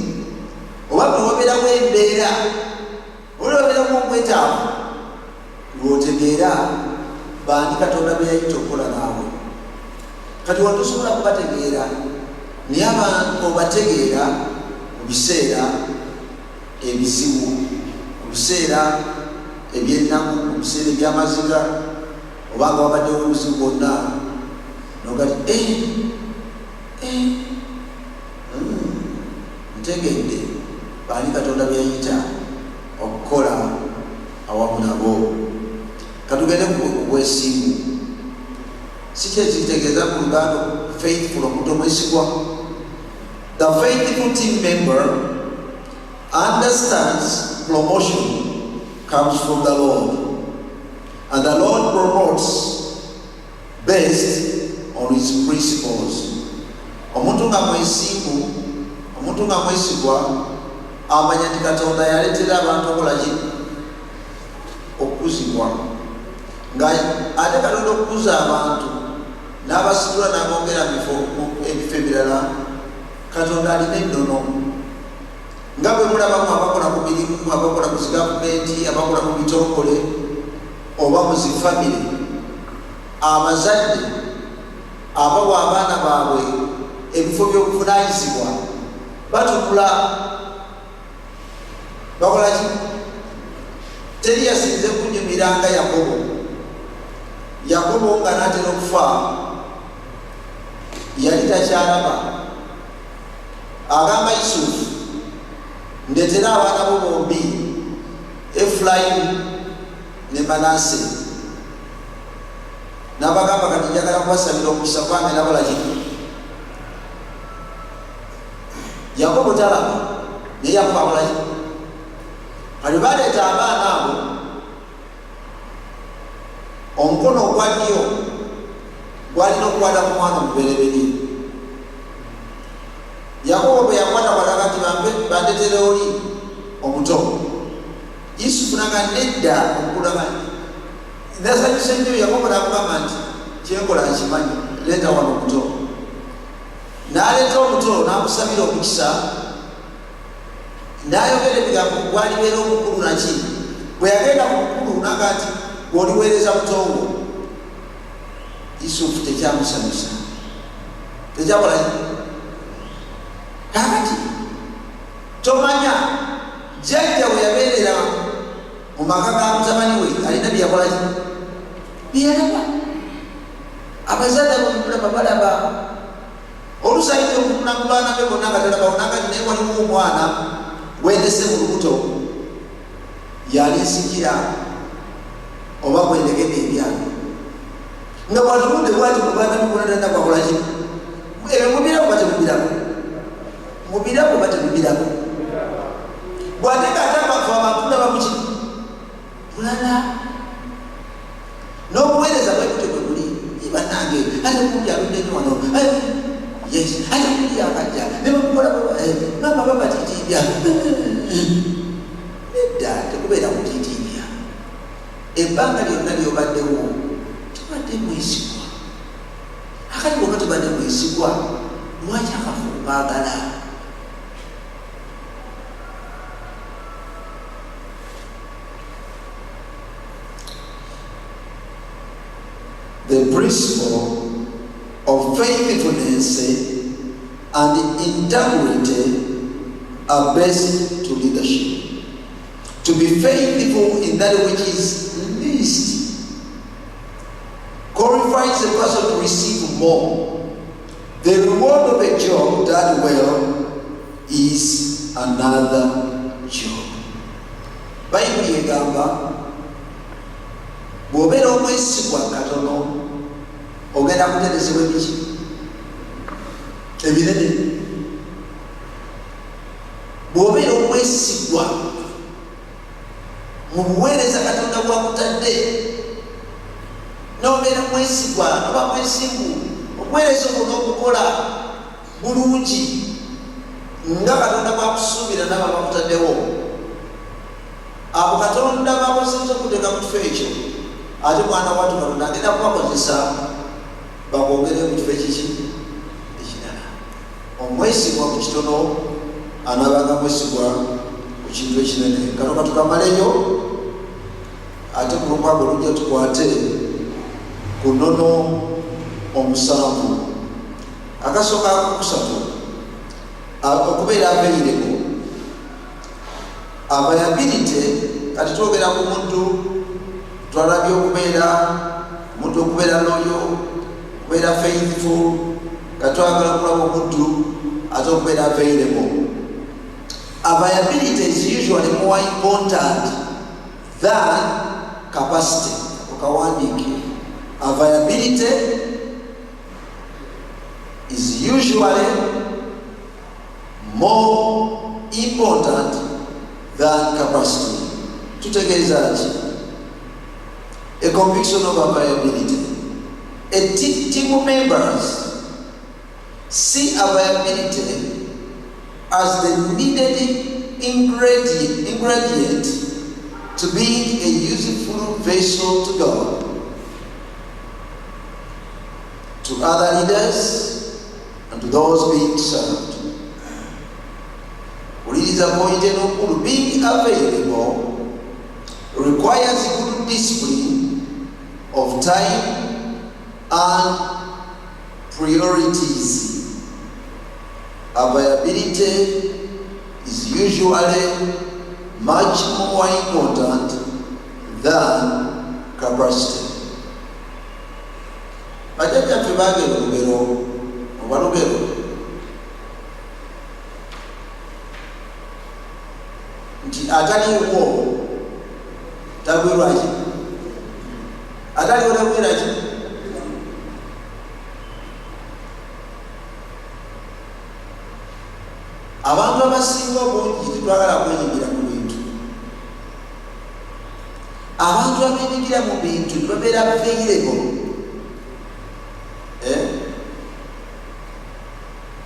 oba buli wabeeramu embeera oli wabeeramu omwetaavu lwotegeera bandi Katonda be yayita okukola naawe kati watusobola kubategeera naye abantu obategeera mu biseera ebizibu mu biseera ebyennaku mu biseera ebyamaziga obanga wabaddewo obuzibu bwonna nogati ntegedde bandi Katonda be yayita okukola awamu nabo katugende kubwesimbu si kyekitegeeza mu luganda faithful omuntu omwesigwa the faithful team member understands promotion comes from the Lord and the Lord promotes based on his principles omuntu nga mwesimbu omuntu nga mwesigwa amanya nti Katonda yaleetera abantu okolaki okukuzibwa nga ate Katonda okukuza abantu n'abasitula n'abongera ebifo ebirala Katonda alina ennono nga bwe mulabamu abakola ku mirimu abakola ku zigavumenti abakola mu bitongole oba mu zifamire abazadde abawa abaana baabwe ebifo by'obuvunanyizibwa batunula bakola ki teri yasinze kunyumiranga Yakobo nga n'atera okufa yali takyalaba agamba Yusufu ndetera abaana bo bombi Efulayimu ne Manase n'abagamba kati njagala kubasabira omukisa gwange nabalaki Yakobo talaba naye yakwabulaki kati baleeta abaana abo omukono ogwa ddyo gwalina okukwata ku mwana omubereberye Yakobo bwe yakwata balaga nti bandetera oli omuto Yusufu naga nedda okulaba nasanyusa nnyo Yakobo n'amugamba nti kyenkola nkimanyi leeta wano omuto n'aleeta omuto n'amusabira omukisa n'ayogera ebigambo gwalibeera omukulu naki bwe yagenda ku mukulu naga nti gw'oliweereza mutowo Yusufu tekyamusanyusa tekyakola kakati tomanya jjajja we yabeerera mu maka ga mutabani we alina byeyakolaki byeyalaba abazadde bamulaba balaba olusaidde okununa ku baana be bonna nga talaba onagati naye waliwo omwana gwendese mu lubuto yali nsikira oba gwendegedde ebyalo nga bwatuludde bwati mu baana be bonna talina kwakolaki ebyo mubirako batemubirako mubirako batemubirako bwateka atabafa abantu nabamuki bulala n'obuweereza bwekute bwe buli ibanange ate kumbi aludde nyo wano yes ate kumbi akajja ne bamukola mama babatitiibya nedda tekubeera kutiitiibya ebbanga lyonna lyobaddewo tubadde mwesigwa akali bwonna tubadde mwesigwa lwaki akafu baagala The principle of faithfulness and integrity are basic to leadership. To be faithful in that which is least qualifies a person to receive more. The reward of a job done well is another job. Bible yegamba bw'obeera omwesigwa katono ogenda kuterezebwa ebiki ebinene bw'obeera omwesigwa mu buweereza katonda bwakutadde n'obeera mwesigwa noba mwesigu obuweereza obwo n'okukola bulungi nga katonda bwakusuubira n'aba bakutaddewo abo katonda bakozeeza okuteeka mu kifo ekyo ate mwana watu katonda agenda kubakozesa bakwogere mu kifo ekiki ekirala omwesigwa ku kitono anaabanga mwesigwa ku kintu ekinene katoka tukamaleyo ate ku lukwago lujja tukwate ku nnono omusanvu akasooka akokusatu okubeera abeeyireko abayabilite kati twogera ku muntu twalabye okubeera omuntu okubeera loyo okubeera faithful katwagala okulaba omuntu ate okubeera available. Availability is usually more important than capacity. Ukawandike availability is usually more important than capacity. Tutegezaji a conviction of availability. A team members see availability as the needed ingredient to be a useful vessel to God, to other leaders, and to those being served. Being available requires good discipline of time and priorities. Availability is usually much more important than capacity. Bajjajjaffe baagera olugero obalugero nti ataliwo tagwirwaki ataliwo tagwiraki abantu abasinga obungi tetwagala kwenyigira mu bintu abantu abenyigira mu bintu nibabeera bafeireko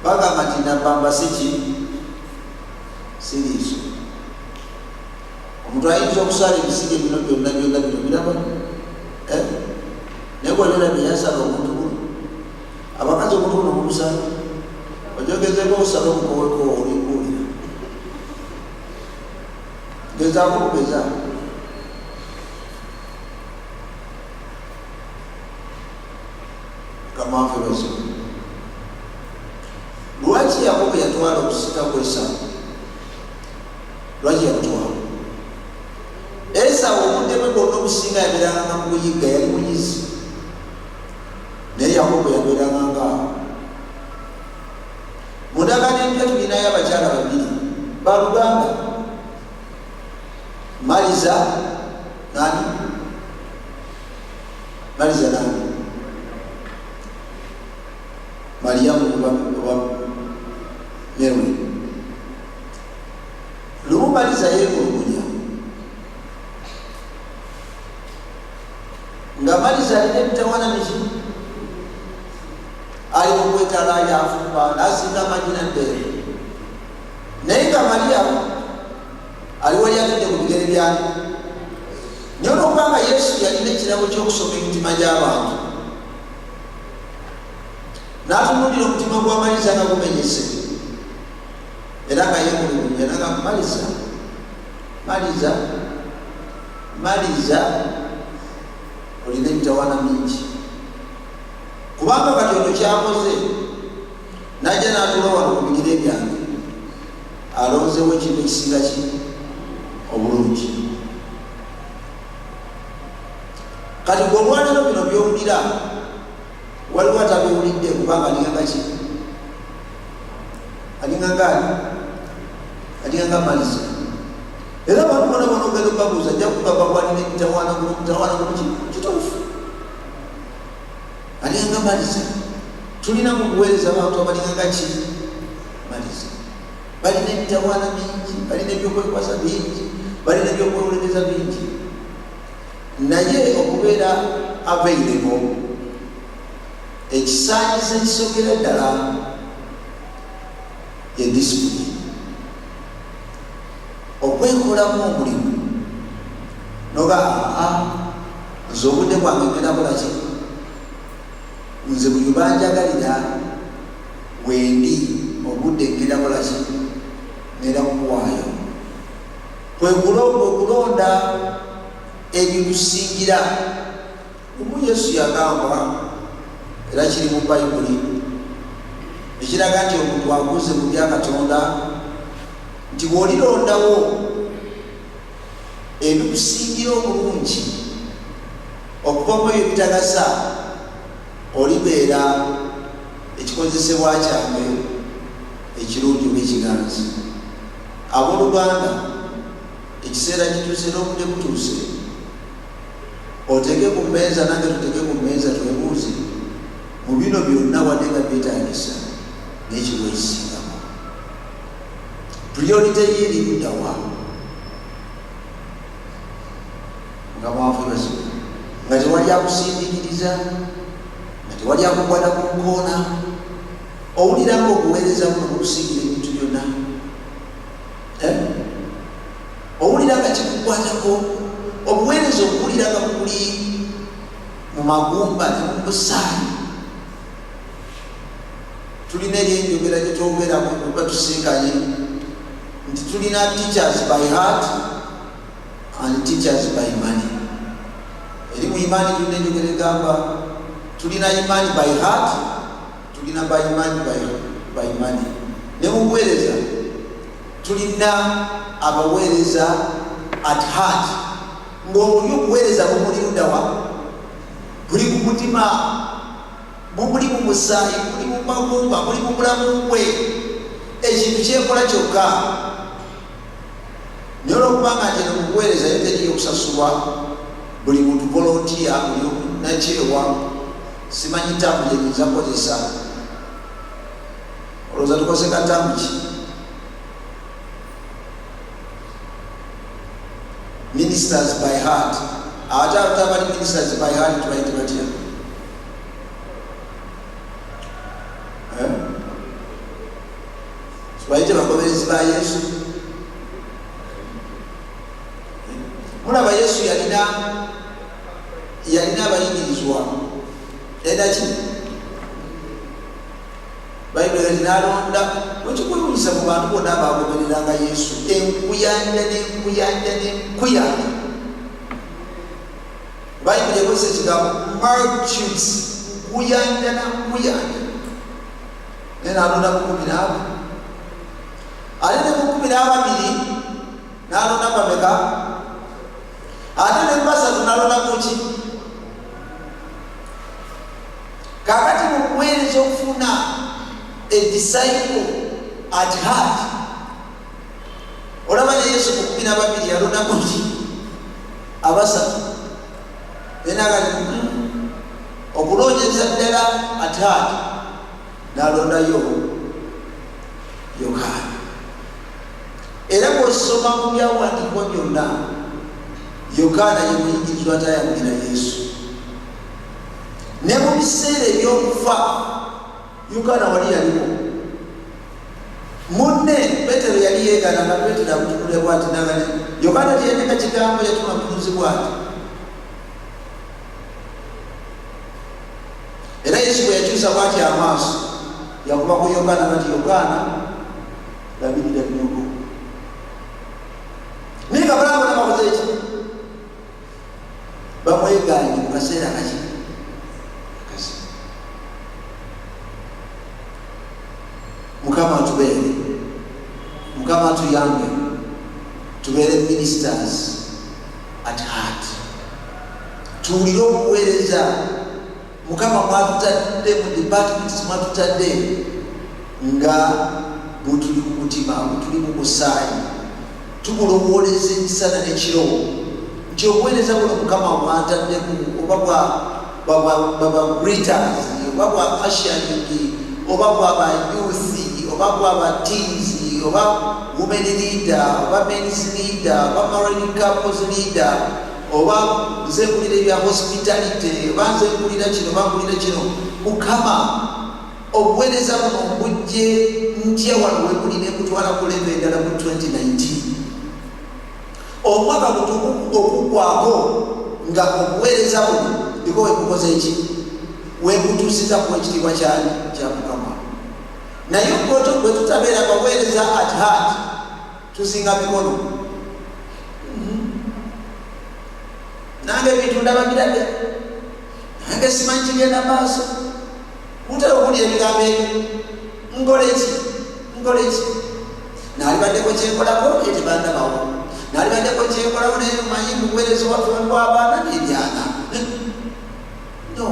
bagamba nti nabamba siki siriiso omuntu ayinza okusala ebisige bino byonna biraba naye gwalera byeyasala omuntu guno abakazi omuntu guno mukusala ojogezeko osala omukoweko olikuulira gezaako kugezaako kamanfe bazo lwaki Yakobo yatwala okusika kw'Esawu lwaki yamutwala Esawu obudde bwe bwonna obusinga yabeeranga mu kuyigga yali muyizi naye Yakobo yabeeranga ngaawo mu ndagaano empya tulinayo abakyala babiri baluganda Maliza nani Mariamu oba Merwe lumu Maliza yeekulugunya nga Maliza alina emitawana miki ali mu kwetala yafumba nasinga amagina ndeere naye nga Mariamu ali wali atudde ku bigere byani naye olwokubanga Yesu yalina ekirabo ky'okusoma emitima gy'abantu n'atunuulira omutima gwa Maliza nga gumenyese era nga yeemulugunya naga Maliza olina emitawana mingi kubanga Katonda kyakoze najja n'atuula wano ku bigere byange alonzeewo ekintu ekisinga ki obulungi kati gwe olwaliro bino byowulira waliwo atabiwulidde kubanga alinganga ki alinganga Maliza era abantu bona bona ogenda okubabuuza ajja kugamba kwalina emitawana guluki kituufu alinganga Maliza tulina mu kuweereza abantu abalinganga ki Maliza balina emitawana mingi balina ebyokwekwasa bingi balina ebyokwewolereza bingi naye okubeera availebo ekisaanyizo ekisokera ddala ye disipulini okwekolamu omulimu noga nze obudde bwange ngenda kolaki nze buli banjagalira wendi obudde ngenda kolaki ngenda kukuwaayo kwekulonda ebikusingira umu Yesu yagamba era kiri mu Bayibuli ekiraga nti omuntu akuze mu bya Katonda nti bw'olirondawo ebikusingira obulungi okuvamu ebyo ebitagasa olibeera ekikozesebwa kyange ekirungi oba ekiganzi abooluganda ekiseera kituuse n'obudde butuuse otege ku mmeeza nange tutege ku mmeeza twebuuze mu bino byonna wadde nga byetaagisa n'ekiwa ekisingamu priorite yeeri luddawa nga mwafubazi nga tewali akusindikiriza nga tewali akukwata ku nkoona owuliranga okuweereza muno okusingira ebintu byonna owuliranga kikukwatako obuweereza okuwuliranga kuli mu magumba ne mu busaayi tulina eryenjogera gyetwogera kuba tusinkanye nti tulina teachers by heart and teachers by money eri mu imaani tulina enjogera egamba tulina imaani by heart tulina by imaani by money ne mu buweereza tulina abaweereza at heart ng'oli okuweereza bumuli luddawa buli ku mutima muli mu musaayi, muli mu magumba, muli mu bulamu bwe, ekintu kyekola kyokka. Naye olwokubanga nti eno mukuweereza ye teriyo okusasulwa, buli muntu volontiya, buli nakyewa, simanyi ttamu gyenyinza kukozesa. Olowooza tukoze katamu ki? Ministers by heart. Ate atabali ministers by heart tubayite batya? Tubayite bagoberezi ba Yesu. Mulaba Yesu yalina abayigirizwa. Yalina ki? Bayibuli n'alonda wekikuyuliza mu bantu bonna abagobereranga Yesu enkuyanja n'enkuyanja. Bayibuli ekozesa ekigambo multitudes, nkuyanja na nkuyanja. Naye n'alonda mu 12. Ate ne mu 12 n'alonda bameka? Ate ne mu 3 n'alonda mu ki? Kakati mu kuweereza okufuna a disciple at heart. Olaba ne Yesu mu 12 yalonda mu ki? 3. Enagali okulonjeza ddala at heart n'alondayo Yokaana. Era bw'osoma mu byawandiikibwa byonna, Yokaana ye muyigirizwa atayanukira Yesu. Ne mu biseera eby'okufa Yokaana wali yaliwo. Munne Peetero yali yeegaana nga Peetero amutunule bw'ati nagane. Yokaana teyandika kigambo yatuma mutunuzi bw'ati. Era Yesu bwe yakyusa bw'ati amaaso yakuba ku Yokaana nti Yokaana labirira nnyogo. Naye Abrahamu n'abakoze eki? Bamwegaanye mu kaseera kaki? Mukama tubeere, Mukama tuyambe, tubeere ministers at heart. Tuwulire okuweereza. Mukama mwatutadde mu departments, mwatutadde nga butuli ku mutima, butuli mu musaayi, tumulowooleza emisana n'ekiro nti obuweereza buno Mukama mwataddemu, oba bwa greeters, oba bwa assuring, oba bwaba youth, oba bwaba teens, oba women leader, oba men's leader, oba married couples leader, oba nze mpulira ebya hospitality, oba nze mpulira kino, oba mpulira kino. Mukama obuweereza buno bujje ntya wano webuli ne kutwala ku level endala mu 2019. Omwaka okuggwako nga obuweereza buno ndiko webukoze eki? Webutuusiza ku ekitiibwa kyani kya Mukama. Naye bwe tutabeera baweereza at heart, tusinga mikono. Nange ebintu ndabagirabya, nange simanyi kigenda maaso. Mutera okuwulira ebigambo ebyo, nkole ki? Naalibaddeko kyenkolako naye tebandabawo. Naalibaddeko kyenkolako naye mumanyi mubuweereza obwaffe abaana n'ebyana. No,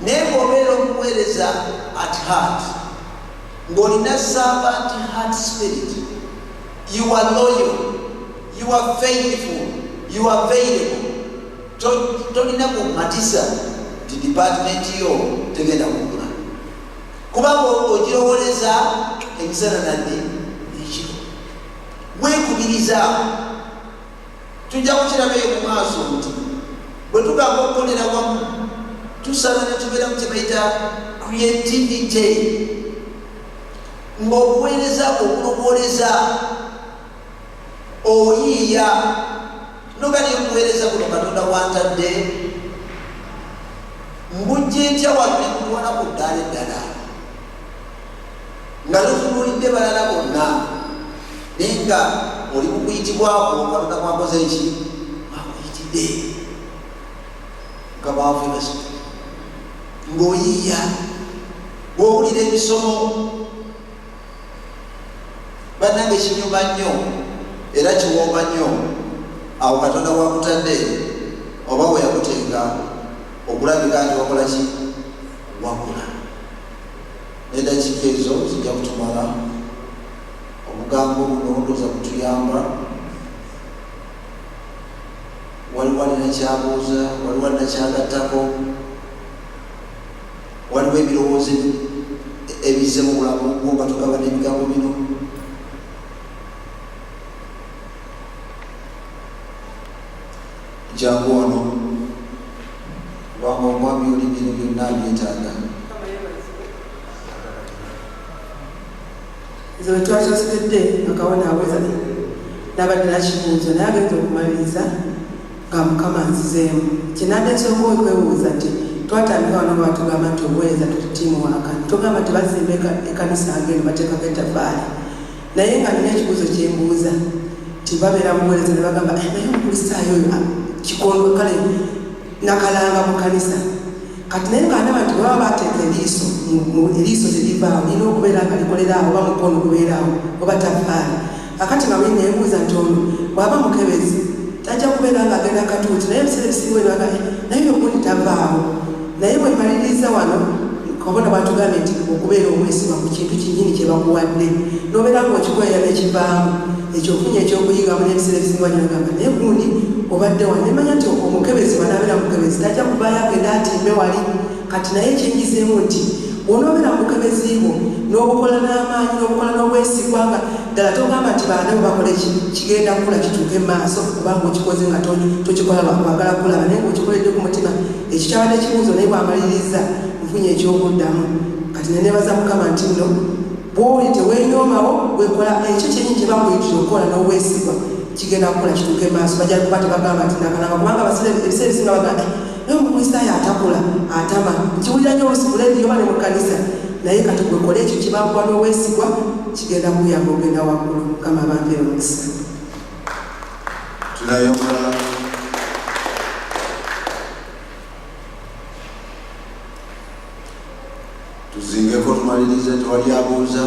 naye bw'obeera omuweereza at heart, ng'olina servant heart spirit, you are loyal, you are faithful, you are available. Tolina kumatisa ti department yo tegenda kugula, kubanga ogirowooleza emisana nadde ekiro. Weekubiriza, tujja kukirabayo mu maaso nti bwe tugamba okukolera wamu tusala ne tubeera mu kye bayita creativity, ng'obuweereza obulowooleza oyiiya nogali okuweereza kuno Katonda wantadde mbujje ntya wano ne mutwala ku ddaala eddala nga lutunuulidde balala bonna, naye nga oli mu kuyitibwako Katonda mwakoze eki? Mwakuyitidde nga baavu basi ng'oyiiya, bw'owulira ebisomo bannange kinyuma nnyo era kiwooma nnyo. Awo Katonda wakutadde oba we yakuteeka okulabika nti wakola ki? Wakula. n'eddakiika ezo zijja kutumala. Obugambo buno ndooza kutuyamba. Waliwo alina kyabuuza, waliwo alina kyagattako, waliwo ebirowoozo ebizze mu bulamu bwo nga tugaba n'ebigambo bino. Jangu wano kubanga omwami oli bino byonna abyetaaga. Nze bwe twakyosedde akawona aweza n'abadde nakibuuzo naye agenza okumaliriza nga Mukama anzizeemu. Kyenandesonga okwebuuza nti twatandika wano batugamba nti obuweereza tututiimu waka tugamba nti bazimba ekkanisa ageno bateekako ettaffaali naye nga nina ekibuuzo kyembuuza nti babeera muweereza ne bagamba naye omukulisitaayo oyo kikondo kale nakalanga mu kkanisa kati naye nga ndaba nti baba bateeka eriiso terivaawo lina okubeera nga likolerawo oba mukono gubeeraawo oba taffaali akati nga bwe neebuuza nti ono bw'aba mukebezi tajja kubeera nga agenda katuuti naye ebiseera ebisinga ebaga naye ogundi tavaawo naye bwe maliriza wano kabona batugambye nti okubeera omwesigwa ku kintu kinnyini kye bakuwadde n'obeera ng'okikweya n'ekivaamu ekyofunye ekyokuyigamu n'ebiseera ebisinga wanyagamba naye gundi obadde wano nemanya nti omukebezi wanaabeera mukebezi tajja kuvaayo agenda atimbe wali kati naye ekyenjizeemu nti bw'onoobeera mukebezi bwo n'obukola n'amaanyi n'obukola n'obwesigwa nga ddala togamba nti baana bwe bakola kigenda kukula kituuke mu maaso kubanga okikoze nga tokikola lwakwagala kulaba naye ng'okikoledde ku mutima ekyo kyabadde kibuuzo naye bwamaliriza nfunye ekyokuddamu kati nenebaza Mukama nti nno bw'oli teweenyoomawo bwekola ekyo kyenyi kye bakuyitira okukola n'obwesigwa kigenda kukula kituuke mu maaso bajja kuba tebagamba nti nakalanga kubanga ebiseera ebisinga bagamba naye omukristaayo atakula atama nkiwulira nnyo olusi ku leediyo bane mu kkanisa naye kati gwekola ekyo kibakuwa n'obwesigwa kigenda kuyamba ogenda waggulu. Mukama bampeera omukisa. Tunayongera tuzingeko tumalirize. Tewali abuuza,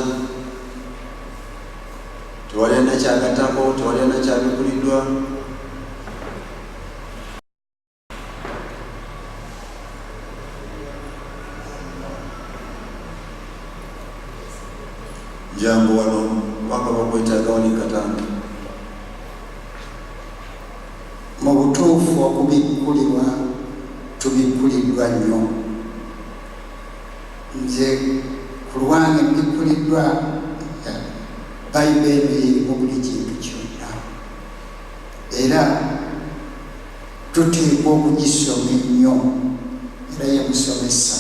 tewali alina kyagattako, tewali alina kyabikuliddwa. Jambo wano waka bakwetaaga wali Katanga. Mu butuufu okubikkulirwa tubikkuliddwa nnyo. Nze ku lwange mbikkuliddwa Bayibuli erimu buli kintu kyonna era tuteekwa okugisoma ennyo era yemusomesa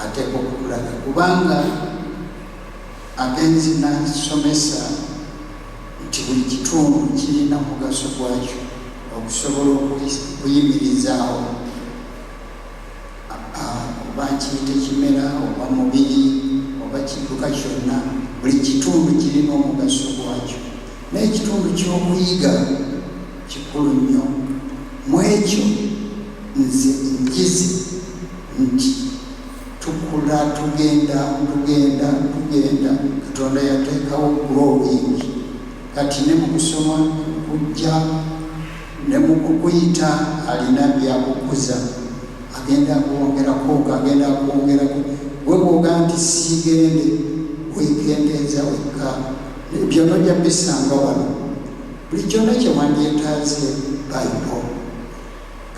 ateekwa okutulaga kubanga agenzi nasomesa nti buli kitundu kirina mugaso gwakyo okusobola okuyimirizaawo oba nkiyite kimera oba mubiri oba kiduka kyonna buli kitundu kirina omugaso gwakyo naye ekitundu ky'okuyiga kikulu nnyo mu ekyo nze njizi nti tukula tugenda Katonda yateekawo growing kati ne mu kusoma kujja ne mu kukuyita alina byakukuza agenda kwongerako we bwoga nti siigende weekendeeza wekka byonna ojja bisanga wano buli kyonna kye wandyetaaze Bayibuli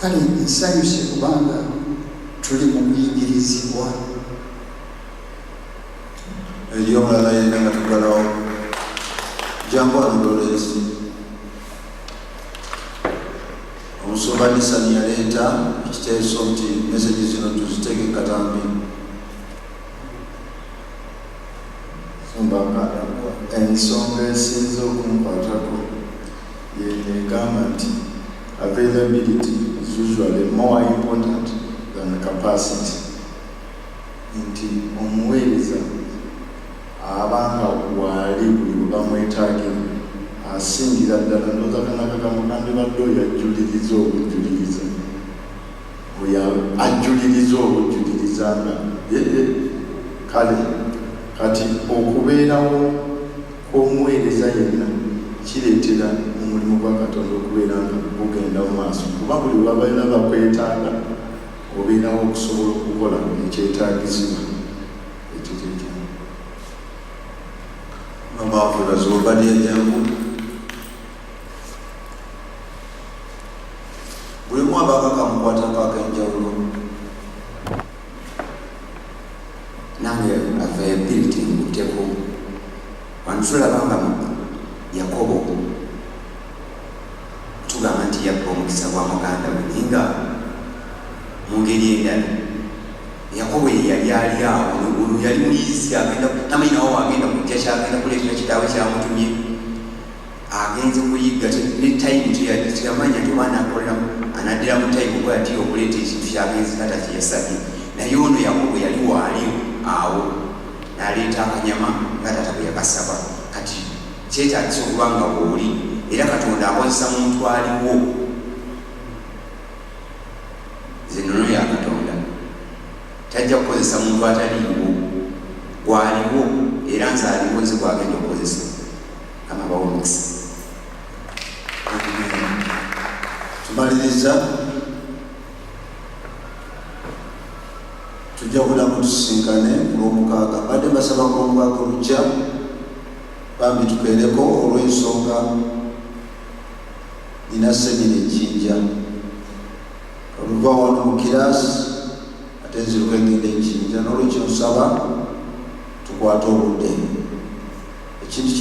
kale nsanyuse kubanga tuli mu kuyigirizibwa. Eriyo omulala yenna nga tugalawo. Jambo alondolezi omusumba Nisani yaleeta ekiteeso nti meseji zino tuziteeke katambi. Ensonga esinza okunkwatako yegamba nti availability is usually more important than capacity. Nti omuweereza abanga wali buli bwe bamwetaagira asingira ddala ndooza kanakagambo kandibadde oyo ajuliriza obujuliriza oyo ajuliriza obujuliriza nga kale kati okubeerawo kw'omuweereza yenna kireetera omulimu gwa Katonda okubeera nga gugenda mu maaso kuba buli babeera bakwetaaga obeerawo okusobola okukola ekyetaagisibwa ekyo kyekyo. kazuba bali ejangu buli mwabaka kamukwatako ak'enjawulo nange availability ngutteko wano tulabanga Yakobo tugamba nti yabba omukisa gwa muganda we ninga mu ngeri endala Yakobo yali ali awo olwo yali muyizi agenda tamanyi nawo agenda kujja kyagenda kuleetera kitaawe kyamutumye agenze kuyiga ne time teyamanya nti obaana akoleramu anaddira mu time oba yatira okuleeta ekintu kyagenzi kata kyeyasabye naye ono Yakobo yali waali awo n'aleeta akanyama nga tata bwe yakasaba kati kyetaagisa okuba nga bw'oli era Katonda akozesa muntu aliwo nze nnono ya Katonda tajja kukozesa muntu ataliiwo gwaliwo era nze aliwo nze gwagenda okukozesa kama bawo omukisa tumaliriza tujja kulamu tusinkane ku Lwomukaaga badde basaba ku Lwomukaaga olujja bambi tukeereko olw'ensonga nina semina ejjinja oluva wano mu kiraasi ate nziruka engenda ejjinja n'olwekyo nsaba tukwate obudde ekintu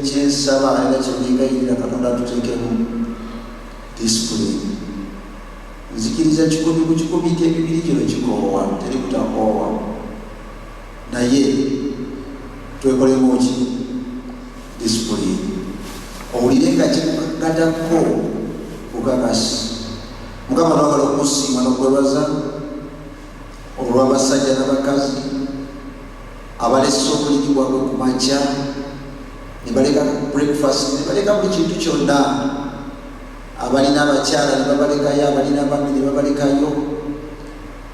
kyensaba era kyenegayirira Katonda atuteekemu discipline nzikiriza kikumi ku kikumi nti ebibiri kino kikoowa teri kutakoowa naye twekolemu ki discipline owulire nga kikugatako bukakasi Mukama twagala okusiima n'okwebaza olw'abasajja n'abakazi abalesa obuliri bwabwe ku makya ne baleka breakfast ne baleka buli kintu kyonna abalina abakyala ne babalekayo abalina abaami ne babalekayo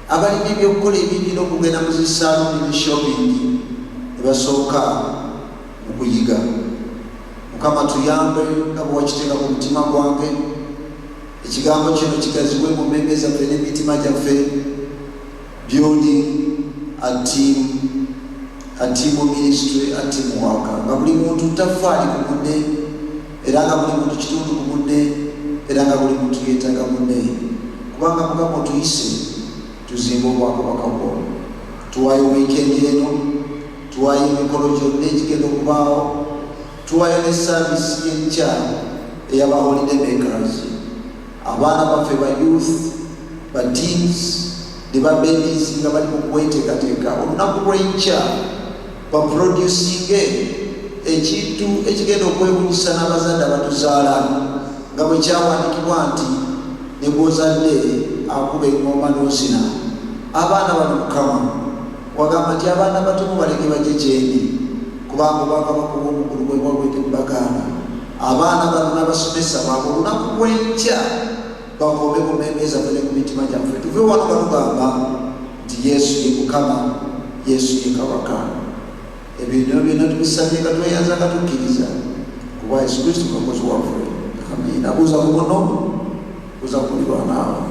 abalina ebyokukola ebingi n'okugenda mu zisaaluni ne shopping ne basooka mu kuyiga Mukama tuyambe nga bwe wakiteeka ku mutima gwange ekigambo kino kigazibwe mu mmenge zaffe n'emitima gyaffe building a team ministry a team worker nga buli muntu tafaali ku munne era nga buli muntu kitundu ku munne era nga buli muntu yeetaaga munne kubanga Mukama otuyise tuzimba obwakabaka bwo tuwaayo wiikendi eno tuwaayo emikolo gyonna egigenda okubaawo tuwaayo ne saavisi y'enkya ey'aba holiday makers abaana baffe ba youth ba teens ne ba babies nga bali mu kweteekateeka olunaku lw'enkya baproducinge ekintu ekigenda okwewunyisa n'abazadde abatuzaala nga bwe kyawandiikibwa nti ne bw'ozadde akuba eŋŋoma n'ozina abaana bano Mukama wagamba nti abaana bato mubaleke bajje gyendi kubanga obwakabaka obw'omugulu bwe bwabwete bubagaana abaana bano n'abasomesa baabwe olunaku lw'enkya bakome ku mmenge zaffe ne ku mitima gyaffe tuve wano batugamba nti Yesu ye Mukama Yesu ye Kabaka ebintu byonna tubisabye nga tweyanza nga tukkiriza kuba Yesu Kristo mukozi waffe amiina buuza ku buno buuza kulirwa naawe